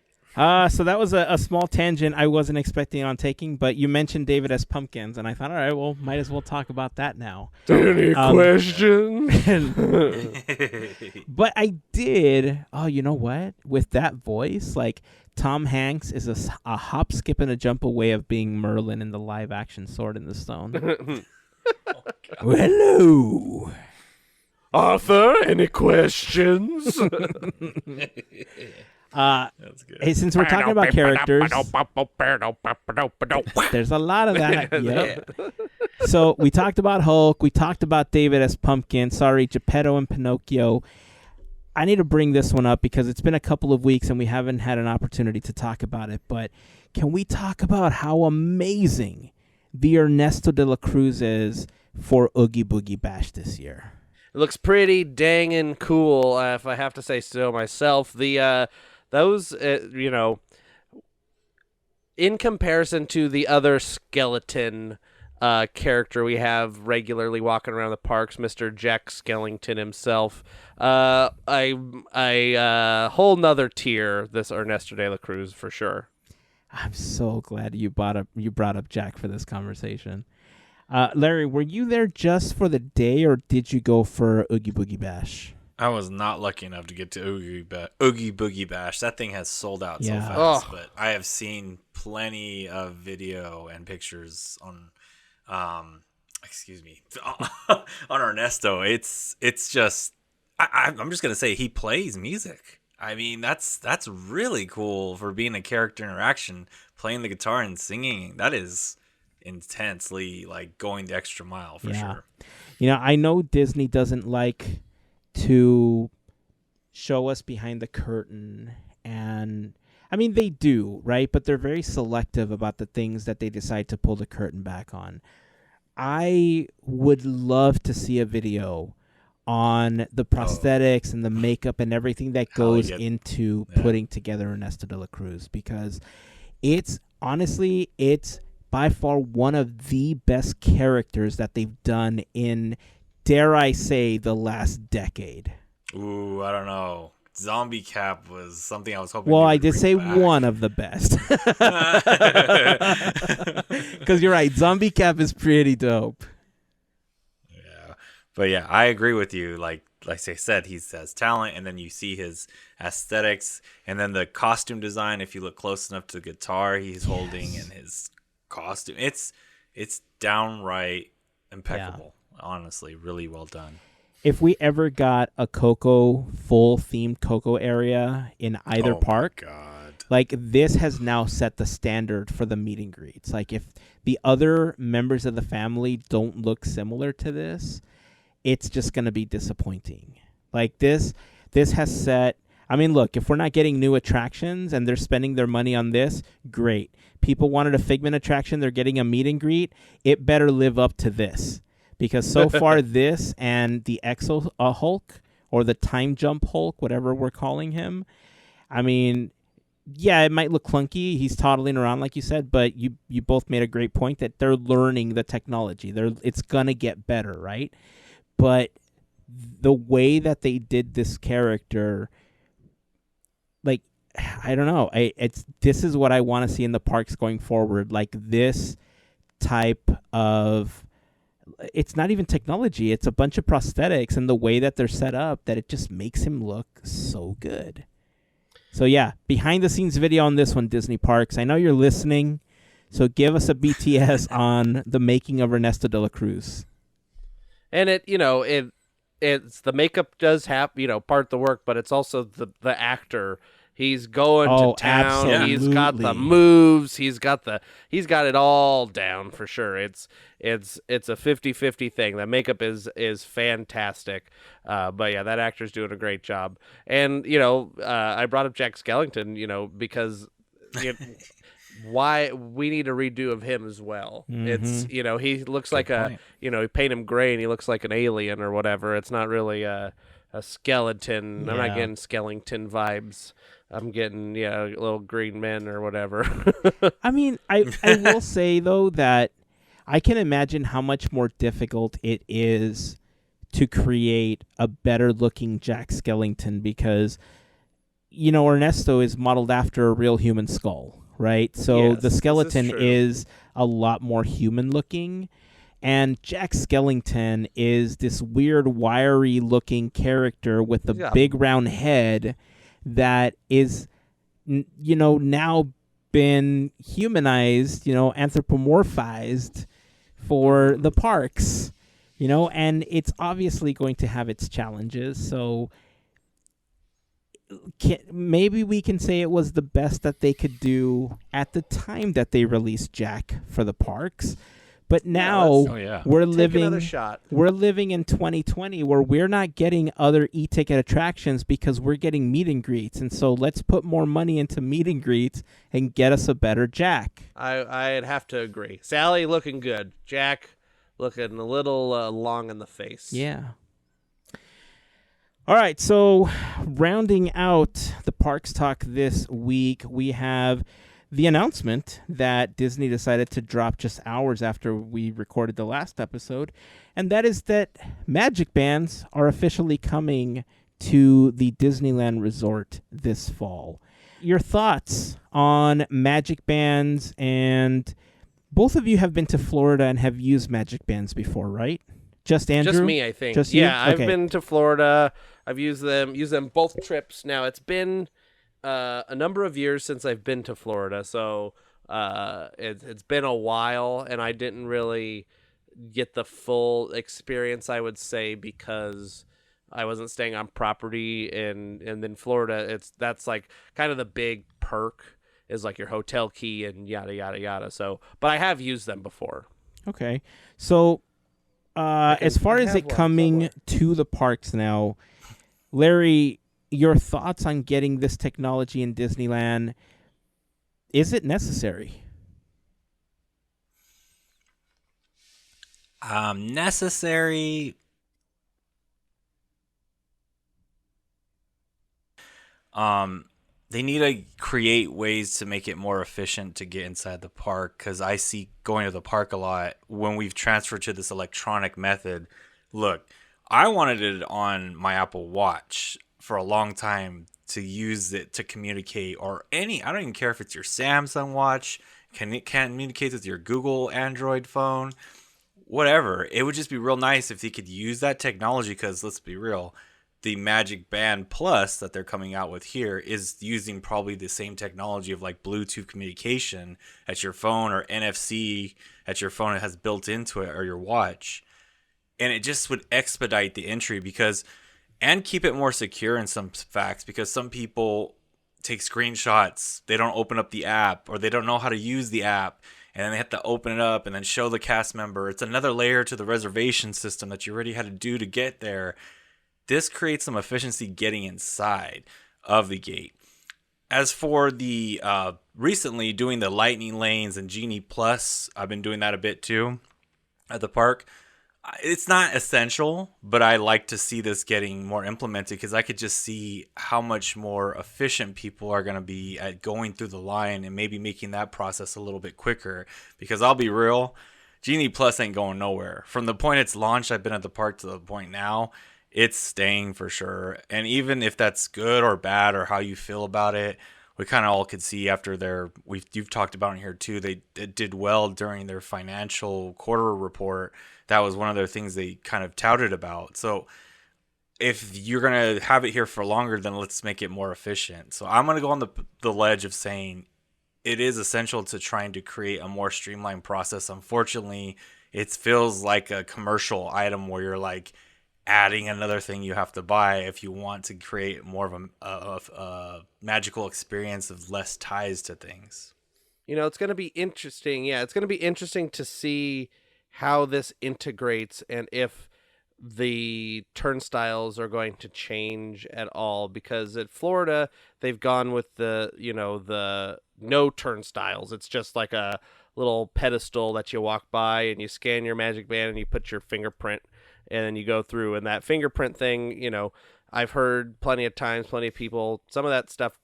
So that was a small tangent I wasn't expecting on taking, but you mentioned David S. Pumpkins, and I thought, all right, well, might as well talk about that now. Any questions? But I did. Oh, you know what? With that voice, Tom Hanks is a hop, skip, and a jump away of being Merlin in the live-action Sword in the Stone. Oh, Hello. Arthur, any questions? That's good. Hey, since we're talking about characters, there's a lot of that. Yep. So we talked about Hulk. We talked about David as Pumpkin. Sorry, Geppetto and Pinocchio. I need to bring this one up because it's been a couple of weeks and we haven't had an opportunity to talk about it. But can we talk about how amazing the Ernesto de La Cruz is for Oogie Boogie Bash this year? It looks pretty dangin' cool, if I have to say so myself. Those, in comparison to the other skeleton character we have regularly walking around the parks, Mr. Jack Skellington himself, a whole nother tier, this Ernesto de la Cruz for sure. I'm so glad you brought up Jack for this conversation. Larry, were you there just for the day, or did you go for Oogie Boogie Bash? I was not lucky enough to get to Oogie Boogie Bash. That thing has sold out so fast, but I have seen plenty of video and pictures on, on Ernesto. It's just, I'm just gonna say he plays music. I mean, that's really cool for being a character interaction, playing the guitar and singing. That is intensely like going the extra mile for sure. I know Disney doesn't like to show us behind the curtain, and I mean they do, right? But they're very selective about the things that they decide to pull the curtain back on. I would love to see a video on the prosthetics and the makeup and everything that goes into putting together Ernesto de la Cruz, because it's by far one of the best characters that they've done in, dare I say, the last decade. Ooh, I don't know. Zombie Cap was something I was hoping. Well, I did say back. One of the best. Because you're right, Zombie Cap is pretty dope. Yeah, but yeah, I agree with you. Like I said, he has talent, and then you see his aesthetics, and then the costume design. If you look close enough to the guitar he's holding and his costume, it's downright impeccable. Yeah. Honestly, really well done. If we ever got a Coco, full themed Coco area in either park, like this has now set the standard for the meet and greets. Like if the other members of the family don't look similar to this, it's just going to be disappointing. Like this has set, I mean, look, if we're not getting new attractions and they're spending their money on this, great. People wanted a Figment attraction, they're getting a meet and greet, it better live up to this. Because so far this and the Exo Hulk, or the Time Jump Hulk, whatever we're calling him, I mean, yeah, it might look clunky. He's toddling around, like you said, but you both made a great point that they're learning the technology. It's going to get better, right? But the way that they did this character, like, I don't know. This is what I want to see in the parks going forward. Like this type of... It's not even technology. It's a bunch of prosthetics and the way that they're set up that it just makes him look so good. So yeah, behind the scenes video on this one, Disney Parks. I know you're listening, so give us a BTS on the making of Ernesto de la Cruz. And it's the makeup does have, part of the work, but it's also the actor. He's going to town. Absolutely. He's got the moves. He's got it all down for sure. It's a 50-50 thing. The makeup is fantastic. But yeah, that actor's doing a great job. And I brought up Jack Skellington, because why we need a redo of him as well. Mm-hmm. It's he looks good like point. You paint him gray and he looks like an alien or whatever. It's not really a skeleton. Yeah. I'm not getting Skellington vibes. I'm getting little green men or whatever. I mean, I will say though that I can imagine how much more difficult it is to create a better looking Jack Skellington, because Ernesto is modeled after a real human skull, right? So yes, the skeleton is a lot more human looking, and Jack Skellington is this weird wiry looking character with a big round head that is, now been humanized, anthropomorphized for the parks. and it's obviously going to have its challenges. So maybe we can say it was the best that they could do at the time that they released Jack for the parks. But now we're Take another shot. We're living in 2020 where we're not getting other e-ticket attractions because we're getting meet and greets. And so let's put more money into meet and greets and get us a better Jack. I'd have to agree. Sally looking good. Jack looking a little long in the face. Yeah. All right, so rounding out the parks talk this week, we have the announcement that Disney decided to drop just hours after we recorded the last episode, and that is that MagicBands are officially coming to the Disneyland Resort this fall. Your thoughts on MagicBands? And both of you have been to Florida and have used MagicBands before, right? Just Andrew? Just me, I think. Just you? Yeah, I've Okay. been to Florida. I've used them both trips. Now, it's been a number of years since I've been to Florida, so it's been a while, and I didn't really get the full experience, I would say, because I wasn't staying on property, and in Florida, that's like kind of the big perk is like your hotel key and yada yada yada. So, but I have used them before. Okay, so as far as have it one coming somewhere. to the parks now, Larry, your thoughts on getting this technology in Disneyland? Is it necessary? Necessary. They need to create ways to make it more efficient to get inside the park, because I see going to the park a lot when we've transferred to this electronic method. Look, I wanted it on my Apple Watch for a long time to use it to communicate, or I don't even care if it's your Samsung watch, it communicates with your Google Android phone, whatever. It would just be real nice if they could use that technology, because let's be real, the Magic Band Plus that they're coming out with here is using probably the same technology of like Bluetooth communication at your phone, or NFC at your phone. It has built into it, or your watch. And it just would expedite the entry and keep it more secure in some facts, because some people take screenshots, they don't open up the app, or they don't know how to use the app, and then they have to open it up and then show the cast member. It's another layer to the reservation system that you already had to do to get there. This creates some efficiency getting inside of the gate. As for the recently doing the Lightning Lanes and Genie Plus, I've been doing that a bit too at the park. It's not essential, but I like to see this getting more implemented, because I could just see how much more efficient people are going to be at going through the line and maybe making that process a little bit quicker. Because I'll be real, Genie Plus ain't going nowhere. From the point it's launched, I've been at the park to the point now, it's staying for sure. And even if that's good or bad, or how you feel about it, we kind of all could see after you've talked about it here too, they did well during their financial quarter report. That was one of their things they kind of touted about. So if you're going to have it here for longer, then let's make it more efficient. So I'm going to go on the ledge of saying it is essential to trying to create a more streamlined process. Unfortunately, it feels like a commercial item where you're like adding another thing you have to buy if you want to create more of a magical experience of less ties to things. It's going to be interesting. Yeah, it's going to be interesting to see how this integrates, and if the turnstiles are going to change at all, because at Florida they've gone with the no turnstiles. It's just like a little pedestal that you walk by and you scan your Magic Band and you put your fingerprint and then you go through, and that fingerprint thing, I've heard plenty of times, plenty of people, some of that stuff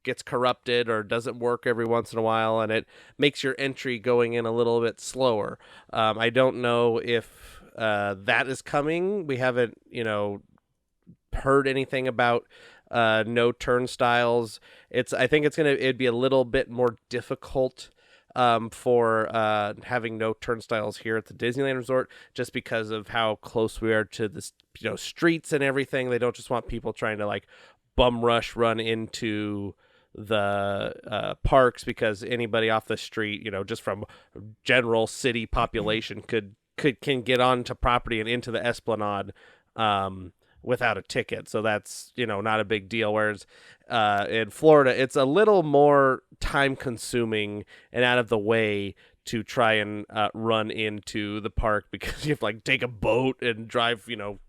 gets corrupted or doesn't work every once in a while, and it makes your entry going in a little bit slower. I don't know if that is coming. We haven't, heard anything about no turnstiles. I think it'd be a little bit more difficult for having no turnstiles here at the Disneyland Resort, just because of how close we are to the streets and everything. They don't just want people trying to like bum rush run into the parks, because anybody off the street, just from general city population could can get onto property and into the Esplanade without a ticket. So that's, not a big deal. Whereas in Florida, it's a little more time consuming and out of the way to try and run into the park, because you have to like take a boat and drive,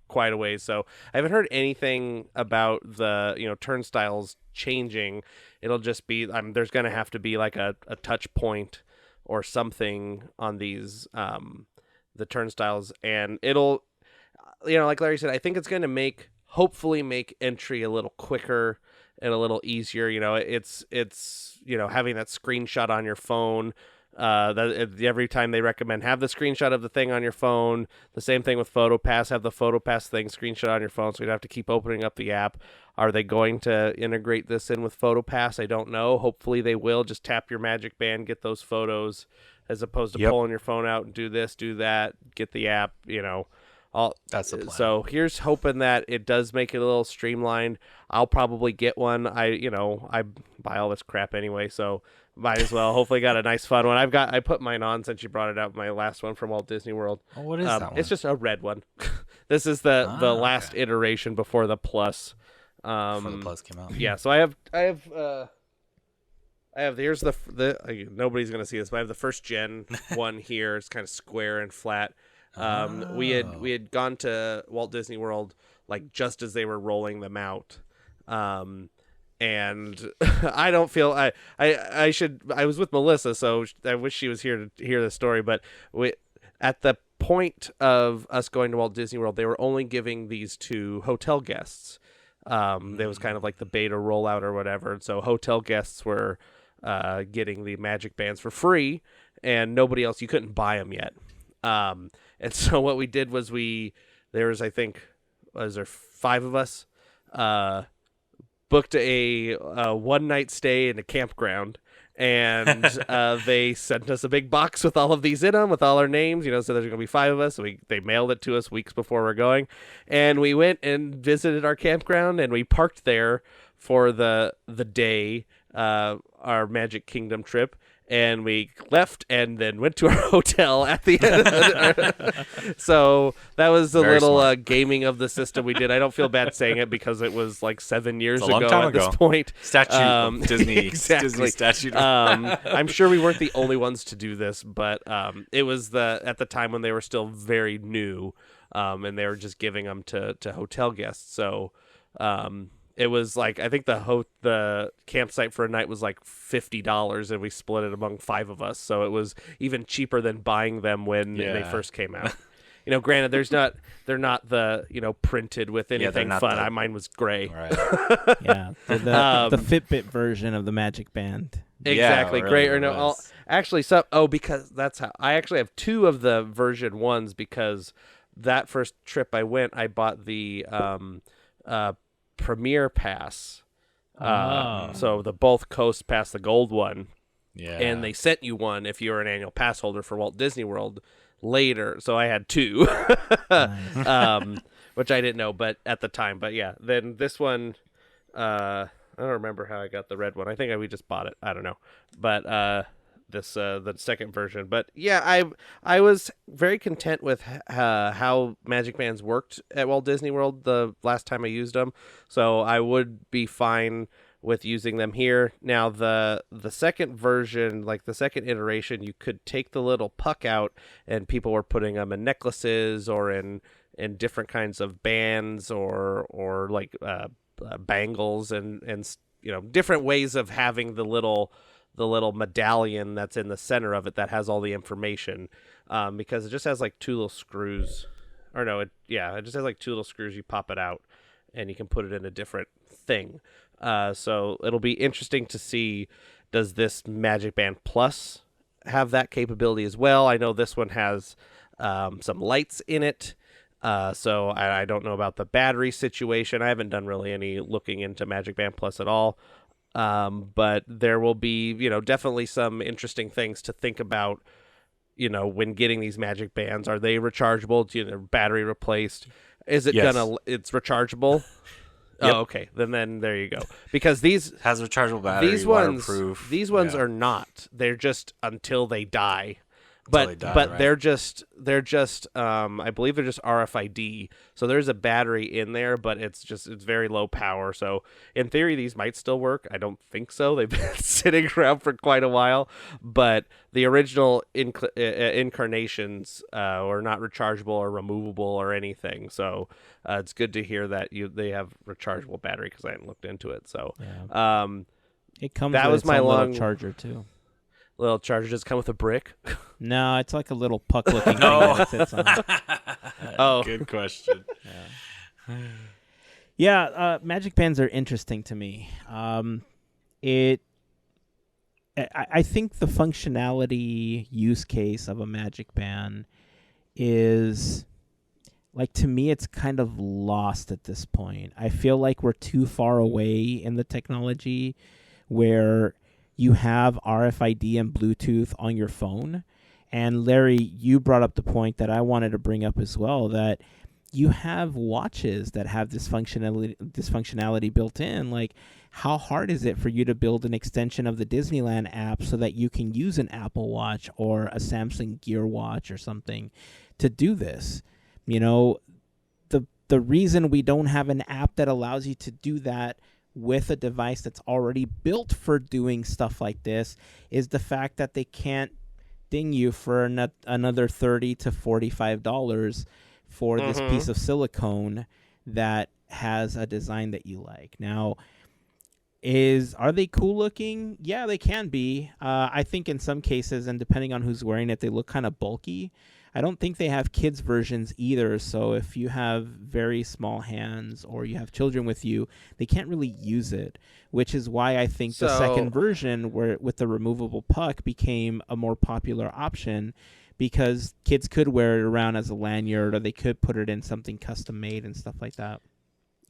quite a ways. So I haven't heard anything about the, turnstiles changing. It'll just be, there's going to have to be like a touch point or something on these, the turnstiles, and it'll, like Larry said, I think it's going to hopefully make entry a little quicker and a little easier. It's having that screenshot on your phone. Every time they recommend have the screenshot of the thing on your phone. The same thing with PhotoPass, have the PhotoPass thing screenshot on your phone, so you don't have to keep opening up the app. Are they going to integrate this in with PhotoPass? I don't know. Hopefully they will. Just tap your Magic Band, get those photos, as opposed to pulling your phone out and do this, do that, get the app, That's the plan. So here's hoping that it does make it a little streamlined. I'll probably get one. I buy all this crap anyway, so might as well. Hopefully got a nice fun one. I put mine on since you brought it up, my last one from Walt Disney World. Oh, what is that one? It's just a red one. This is the last iteration before the Plus. Before the Plus came out. Yeah, so I have here's the nobody's gonna see this, but I have the first gen one here. It's kind of square and flat. We had gone to Walt Disney World like just as they were rolling them out. And I don't feel I was with Melissa, so I wish she was here to hear the story, but at the point of us going to Walt Disney World, they were only giving these to hotel guests. There was kind of like the beta rollout or whatever. And so hotel guests were getting the Magic Bands for free, and nobody else, you couldn't buy them yet. And so what we did was there was 5 of us, booked a one night stay in a campground, and they sent us a big box with all of these in them with all our names, so there's going to be 5 of us. So they mailed it to us weeks before we're going, and we went and visited our campground, and we parked there for the day, our Magic Kingdom trip. And we left and then went to our hotel at the end. So that was a little gaming of the system we did. I don't feel bad saying it because it was like 7 years ago at this point. Statute Disney, exactly. Disney statute. I'm sure we weren't the only ones to do this, but it was at the time when they were still very new, and they were just giving them to hotel guests. So it was like, I think the campsite for a night was like $50, and we split it among 5 of us. So it was even cheaper than buying them when they first came out. Granted, they're not the printed with anything fun. Mine was gray. Right. Yeah, the Fitbit version of the Magic Band. Exactly, really great or no? Because that's how I actually have 2 of the version 1s, because that first trip I went, I bought the Premier Pass, so the both coasts pass, the gold one, and they sent you one if you were an annual pass holder for Walt Disney World later. So I had 2, which I didn't know, but at the time. But yeah, then this one, I don't remember how I got the red one. I think we just bought it. I don't know, but the second version. But yeah, I was very content with how Magic Bands worked at Walt Disney World the last time I used them, so I would be fine with using them here. Now the second version, like the second iteration, you could take the little puck out, and people were putting them in necklaces or in different kinds of bands or like bangles and different ways of having the little medallion that's in the center of it that has all the information, because it just has like 2 little screws, or no, it just has like 2 little screws. You pop it out and you can put it in a different thing. So it'll be interesting to see, does this Magic Band Plus have that capability as well? I know this one has some lights in it. So I don't know about the battery situation. I haven't done really any looking into Magic Band Plus at all. But there will be, definitely some interesting things to think about, when getting these Magic Bands. Are they rechargeable? Battery replaced? Is it it's rechargeable? Yep. Oh, okay. Then there you go. Because these has rechargeable battery, these waterproof. ones are not. They're just until they die. but they die, but right? they're just I believe they're just RFID. So there's a battery in there, but it's very low power. So in theory, these might still work. I don't think so. They've been sitting around for quite a while, but the original incarnations were not rechargeable or removable or anything. So it's good to hear that they have rechargeable battery because I hadn't looked into it. So Yeah. It comes that with was its my own long little charger too. little charger. Does it come with a brick? No, it's like a little puck-looking No. thing that it sits on. Oh, Good question. Yeah, Magic Bands are interesting to me. I think the functionality use case of a Magic Band is, like, to me, it's kind of lost at this point. I feel like we're too far away in the technology where you have RFID and Bluetooth on your phone. And Larry, you brought up the point that I wanted to bring up as well, that you have watches that have this functionality built in. Like, how hard is it for you to build an extension of the Disneyland app so that you can use an Apple Watch or a Samsung Gear Watch or something to do this? You know, the reason we don't have an app that allows you to do that with a device that's already built for doing stuff like this is the fact that they can't ding you for another $30 to $45 for this piece of silicone that has a design that you like. Now, are they cool looking? Yeah, they can be. I think in some cases, and depending on who's wearing it, they look kind of bulky. I don't think they have kids versions either, so if you have very small hands or you have children with you, they can't really use it, which is why I think the second version with the removable puck became a more popular option, because kids could wear it around as a lanyard or they could put it in something custom made and stuff like that.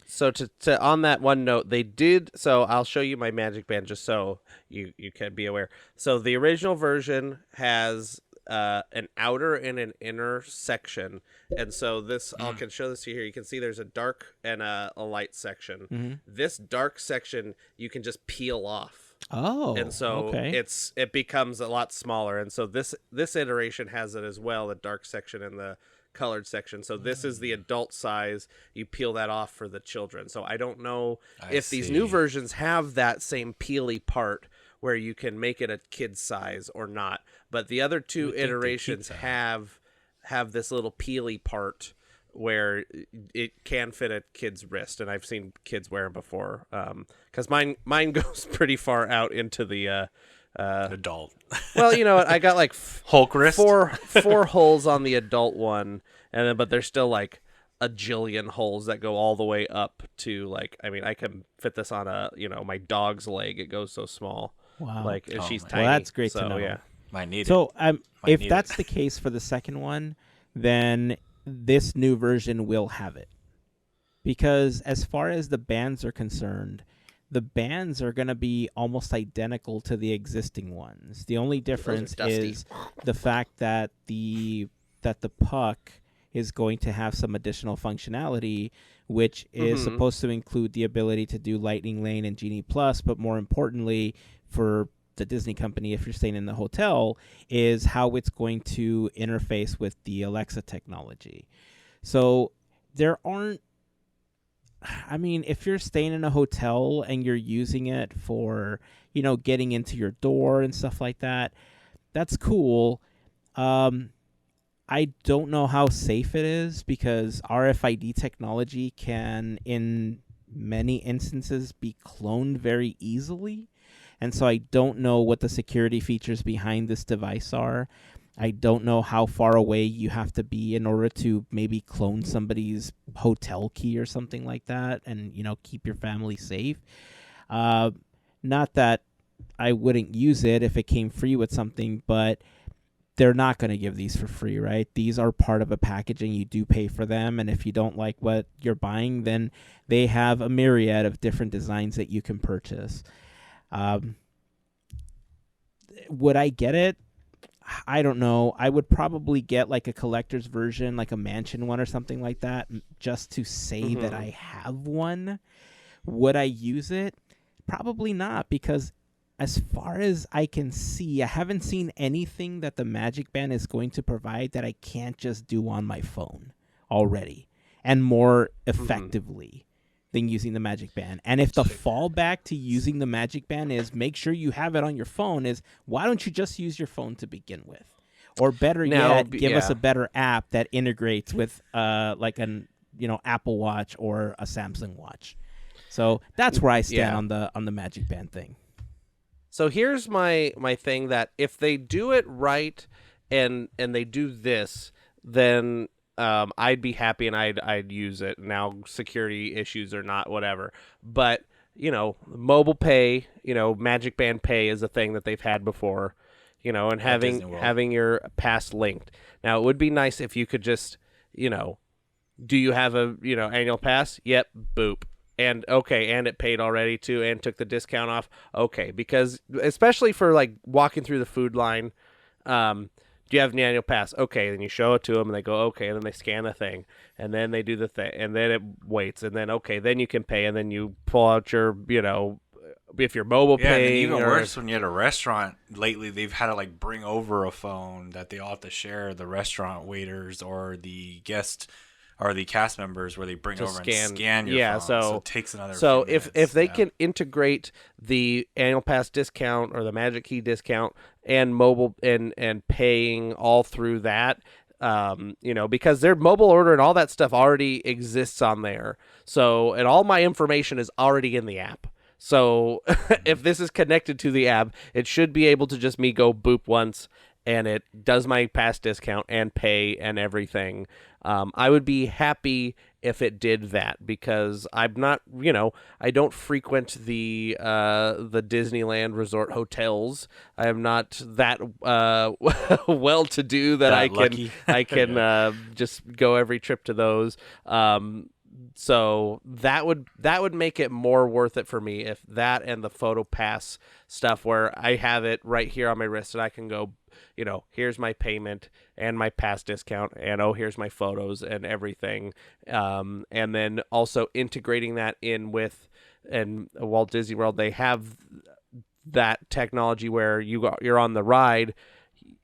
So to on that one note, they did. So I'll show you my Magic Band just so you can be aware. So the original version has an outer and an inner section, and so this I can show this to you here. You can see there's a dark and a light section. Mm-hmm. This dark section you can just peel off. Oh, and so okay. it becomes a lot smaller, and so this iteration has it as well, the dark section and the colored section. So this is the adult size. You peel that off for the children. So I don't know if these new versions have that same peely part where you can make it a kid's size or not. But the other two iterations have this little peely part where it can fit a kid's wrist, and I've seen kids wear them before. Because mine goes pretty far out into the Adult. Well, you know what? I got like Hulk wrist? four holes on the adult one, but there's still like a jillion holes that go all the way up to, like, I mean, I can fit this on my dog's leg. It goes so small. Wow. Like, she's tiny. Well, that's great to know. Yeah. Might need it. So if need that's it. the case for the second one, then this new version will have it. Because as far as the bands are concerned, the bands are going to be almost identical to the existing ones. The only difference is the fact that the puck is going to have some additional functionality, which is supposed to include the ability to do Lightning Lane and Genie Plus, but more importantly for the Disney company, if you're staying in the hotel, is how it's going to interface with the Alexa technology. So there aren't, I mean, if you're staying in a hotel and you're using it for, getting into your door and stuff like that, that's cool. I don't know how safe it is, because RFID technology can, in many instances, be cloned very easily. And so I don't know what the security features behind this device are. I don't know how far away you have to be in order to maybe clone somebody's hotel key or something like that and, keep your family safe. Not that I wouldn't use it if it came free with something, but they're not going to give these for free, right? These are part of a packaging. You do pay for them, and if you don't like what you're buying, then they have a myriad of different designs that you can purchase. Would I get it? I don't know. I would probably get like a collector's version, like a mansion one or something like that, just to say that I have one. Would I use it? Probably not, because as far as I can see, I haven't seen anything that the Magic Band is going to provide that I can't just do on my phone already, and more effectively than using the Magic Band. And if the fallback to using the Magic Band is make sure you have it on your phone, is why don't you just use your phone to begin with? Or better yet, give us a better app that integrates with like an Apple Watch or a Samsung Watch. So that's where I stand on the Magic Band thing. So here's my thing, that if they do it right and they do this, then I'd be happy and I'd use it. Now, security issues or not, whatever. But, mobile pay, Magic Band Pay is a thing that they've had before, and having your pass linked. Now, it would be nice if you could just, do you have a, annual pass? Yep, boop. And okay, and it paid already too, and took the discount off. Okay, because especially for like walking through the food line, do you have an annual pass? Okay, then you show it to them, and they go okay, and then they scan the thing, and then they do the thing, and then it waits, and then okay, then you can pay, and then you pull out your, if you're mobile paying. And even worse, when you're at a restaurant lately, they've had to like bring over a phone that they all have to share, the restaurant waiters or the guest. Or the cast members, where they bring over and scan your phone. So it takes another few minutes. if they can integrate the annual pass discount or the Magic Key discount and mobile and paying all through that, because their mobile order and all that stuff already exists on there. So, and all my information is already in the app. So if this is connected to the app, it should be able to just me go boop once, and it does my pass discount and pay and everything. I would be happy if it did that, because I'm not, I don't frequent the Disneyland resort hotels. I am not that well-to-do that I can just go every trip to those. So that would make it more worth it for me, if that and the photo pass stuff, where I have it right here on my wrist and I can go, here's my payment and my pass discount, and here's my photos and everything. And then also integrating that in with, and Walt Disney World, they have that technology where you're on the ride.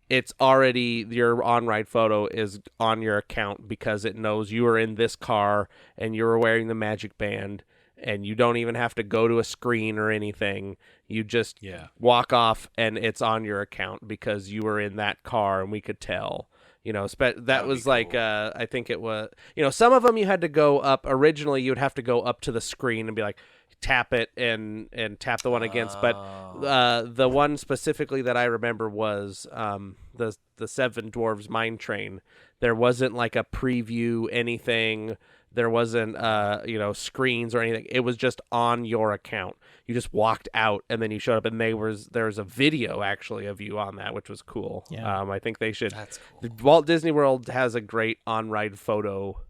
It's already, your on-ride photo is on your account because it knows you are in this car and you're wearing the Magic Band, and you don't even have to go to a screen or anything. You just walk off and it's on your account because you were in that car and we could tell. That was like, cool. I think it was, some of them you had to go up. Originally, you would have to go up to the screen and be like, tap it and tap the one against. But the one specifically that I remember was the Seven Dwarves Mine Train. There wasn't like a preview, anything. There wasn't screens or anything. It was just on your account. You just walked out and then you showed up, and there was a video actually of you on that, which was cool. Yeah. I think they should. That's cool. Walt Disney World has a great on-ride photo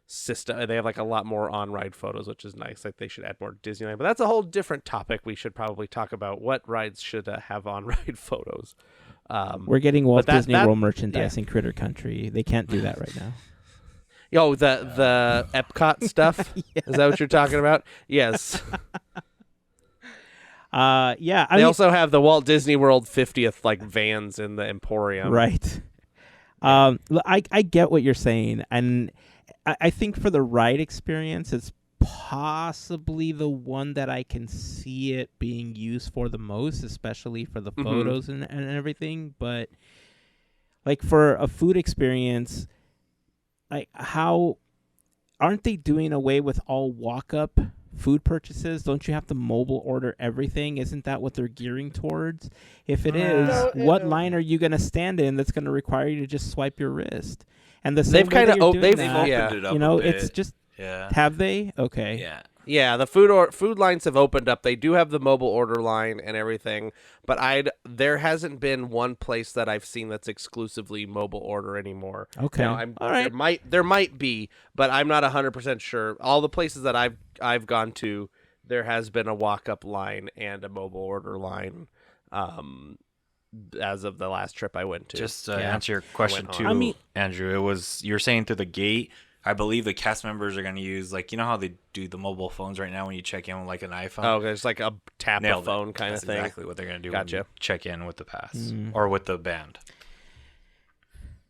system. They have like a lot more on-ride photos, which is nice. Like they should add more Disneyland, but that's a whole different topic. We should probably talk about what rides should have on-ride photos. We're getting Walt Disney World merchandise in Critter Country. They can't do that right now. Yo, the Epcot stuff? Yeah. Is that what you're talking about? Yes. They also have the Walt Disney World 50th like vans in the Emporium. Right. I get what you're saying, and I think for the ride experience, it's possibly the one that I can see it being used for the most, especially for the photos and everything. But like for a food experience, like how aren't they doing away with all walk-up food purchases? Don't you have to mobile order everything? Isn't that what they're gearing towards? If it is, what line are you going to stand in that's going to require you to just swipe your wrist? And the same they've opened it up. It's just have they? Okay. Yeah, the food lines have opened up. They do have the mobile order line and everything, but there hasn't been one place that I've seen that's exclusively mobile order anymore. Okay. Now, all right. There might be, but I'm not 100% sure. All the places that I've gone to, there has been a walk-up line and a mobile order line. As of the last trip I went to. Just answer your question too, Andrew. It was, you're saying through the gate, I believe the cast members are going to use, like, you know how they do the mobile phones right now when you check in with like an iPhone? Oh, there's like a tap a phone kind of thing. That's exactly what they're going to do Gotcha. when you check in with the pass or with the band.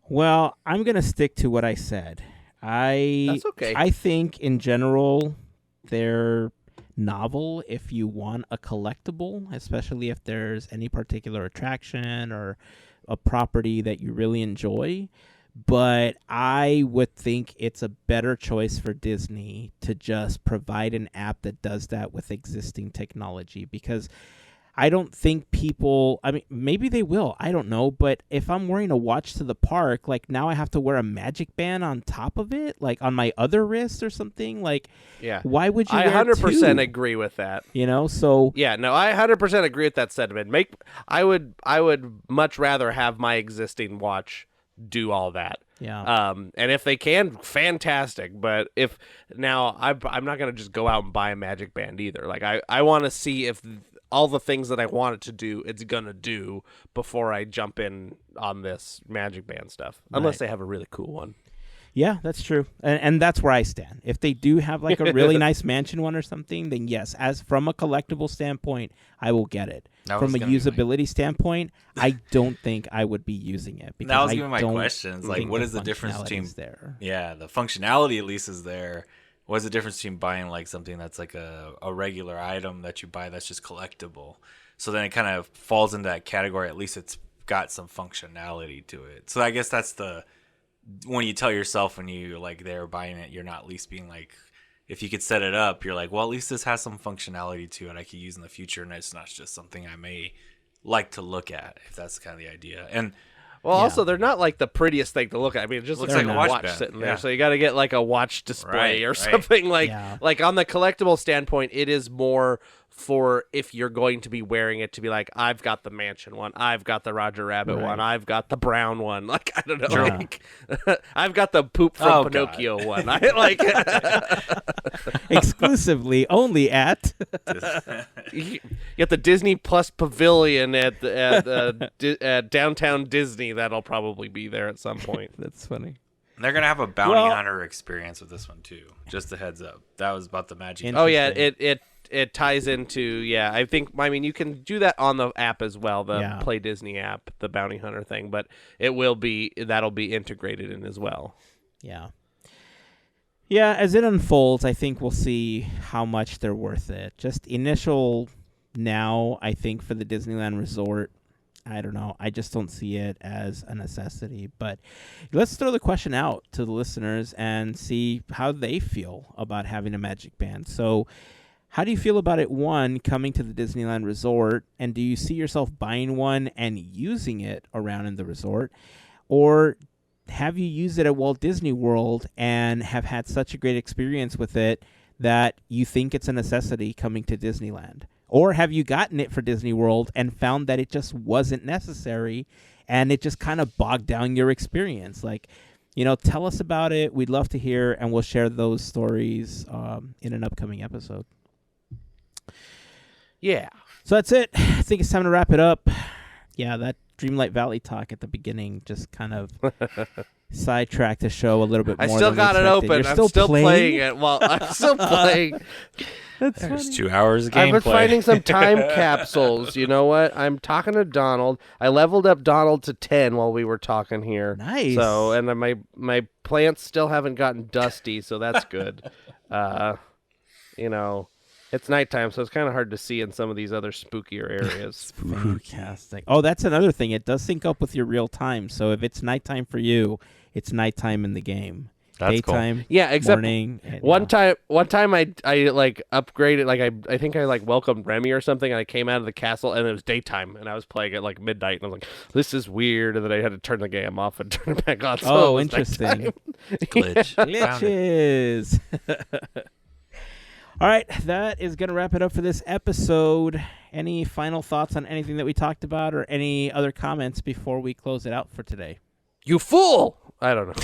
Well, I'm going to stick to what I said. That's okay. I think in general they're novel if you want a collectible, especially if there's any particular attraction or a property that you really enjoy. But I would think it's a better choice for Disney to just provide an app that does that with existing technology, because I don't think people, I mean, maybe they will, I don't know, but if I'm wearing a watch to the park, like now I have to wear a magic band on top of it, like on my other wrist or something, like, yeah. Why would you I wear 100% two? agree with that. You know, so yeah, no, I 100% agree with that sentiment. I would much rather have my existing watch do all that. yeah. And if they can, fantastic. But if now I'm not gonna just go out and buy a magic band either. Like I want to see if all the things that I want it to do, it's gonna do before I jump in on this magic band stuff. Unless they have a really cool one. Yeah, that's true. And that's where I stand. If they do have like a really nice mansion one or something, then yes, as from a collectible standpoint, I will get it. From a usability standpoint, I don't think I would be using it. Because that was gonna be my questions. Like, what is the difference between there? Yeah, the functionality at least is there. What's the difference between buying like something that's like a regular item that you buy that's just collectible? So then it kind of falls into that category. At least it's got some functionality to it. So I guess that's when you tell yourself when you like they're buying it, you're not at least being like, if you could set it up, you're like, well, at least this has some functionality to it I could use in the future, and it's not just something I may like to look at, if that's kind of the idea. And also they're not like the prettiest thing to look at. I mean, it just looks like a watch band. sitting there. So you got to get like a watch display or Right. something like on the collectible standpoint, it is more for if you're going to be wearing it to be like, I've got the mansion one, I've got the Roger Rabbit one, I've got the brown one. Like, I don't know, like, I've got the poop from Pinocchio one. I like Exclusively only at you get the Disney Plus Pavilion at downtown Disney. That'll probably be there at some point. That's funny. they're going to have a bounty hunter experience with this one too. Just a heads up. That was about the magic. Oh yeah, it ties into I mean you can do that on the app as well, the Play Disney app, the bounty hunter thing, but that'll be integrated in as well. Yeah, as it unfolds, I think we'll see how much they're worth it. Just initial now, I think for the Disneyland Resort, I don't know. I just don't see it as a necessity. But let's throw the question out to the listeners and see how they feel about having a Magic Band. So how do you feel about it, one, coming to the Disneyland Resort, and do you see yourself buying one and using it around in the resort? Or have you used it at Walt Disney World and have had such a great experience with it that you think it's a necessity coming to Disneyland? Or have you gotten it for Disney World and found that it just wasn't necessary and it just kind of bogged down your experience? Like, tell us about it. We'd love to hear, and we'll share those stories in an upcoming episode. Yeah. So that's it. I think it's time to wrap it up. Yeah, that Dreamlight Valley talk at the beginning just kind of sidetracked the show a little bit more. I still got it open. I'm still playing it. Well, I'm still playing. There's 2 hours of gameplay. I've been finding some time capsules. You know what? I'm talking to Donald. I leveled up Donald to 10 while we were talking here. Nice. So, and then my plants still haven't gotten dusty, so that's good. It's nighttime, so it's kind of hard to see in some of these other spookier areas. Fantastic. Oh, that's another thing. It does sync up with your real time. So if it's nighttime for you, it's nighttime in the game. That's daytime, cool. Yeah, except morning. One time I like upgraded, like I think I like welcomed Remy or something, and I came out of the castle and it was daytime, and I was playing at like midnight, and I was like, "This is weird," and then I had to turn the game off and turn it back on. So interesting. Glitch. Glitches. All right, that is going to wrap it up for this episode. Any final thoughts on anything that we talked about, or any other comments before we close it out for today? You fool! I don't know.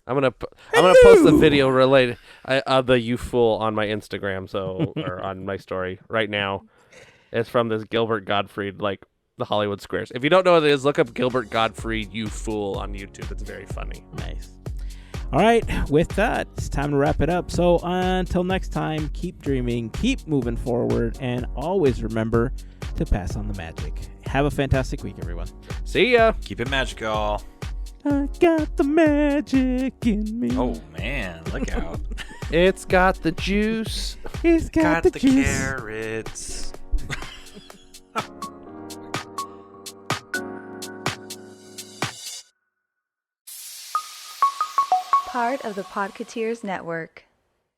I'm gonna post the video related of the "you fool" on my Instagram, or on my story right now. It's from this Gilbert Gottfried, like the Hollywood Squares. If you don't know what it is, look up Gilbert Gottfried "you fool" on YouTube. It's very funny. Nice. All right, with that, it's time to wrap it up. So until next time, keep dreaming, keep moving forward, and always remember to pass on the magic. Have a fantastic week, everyone. See ya. Keep it magical. I got the magic in me. Oh, man. Look out. It's got the juice. It's got, the juice. Carrots. Part of the Podketeers Network.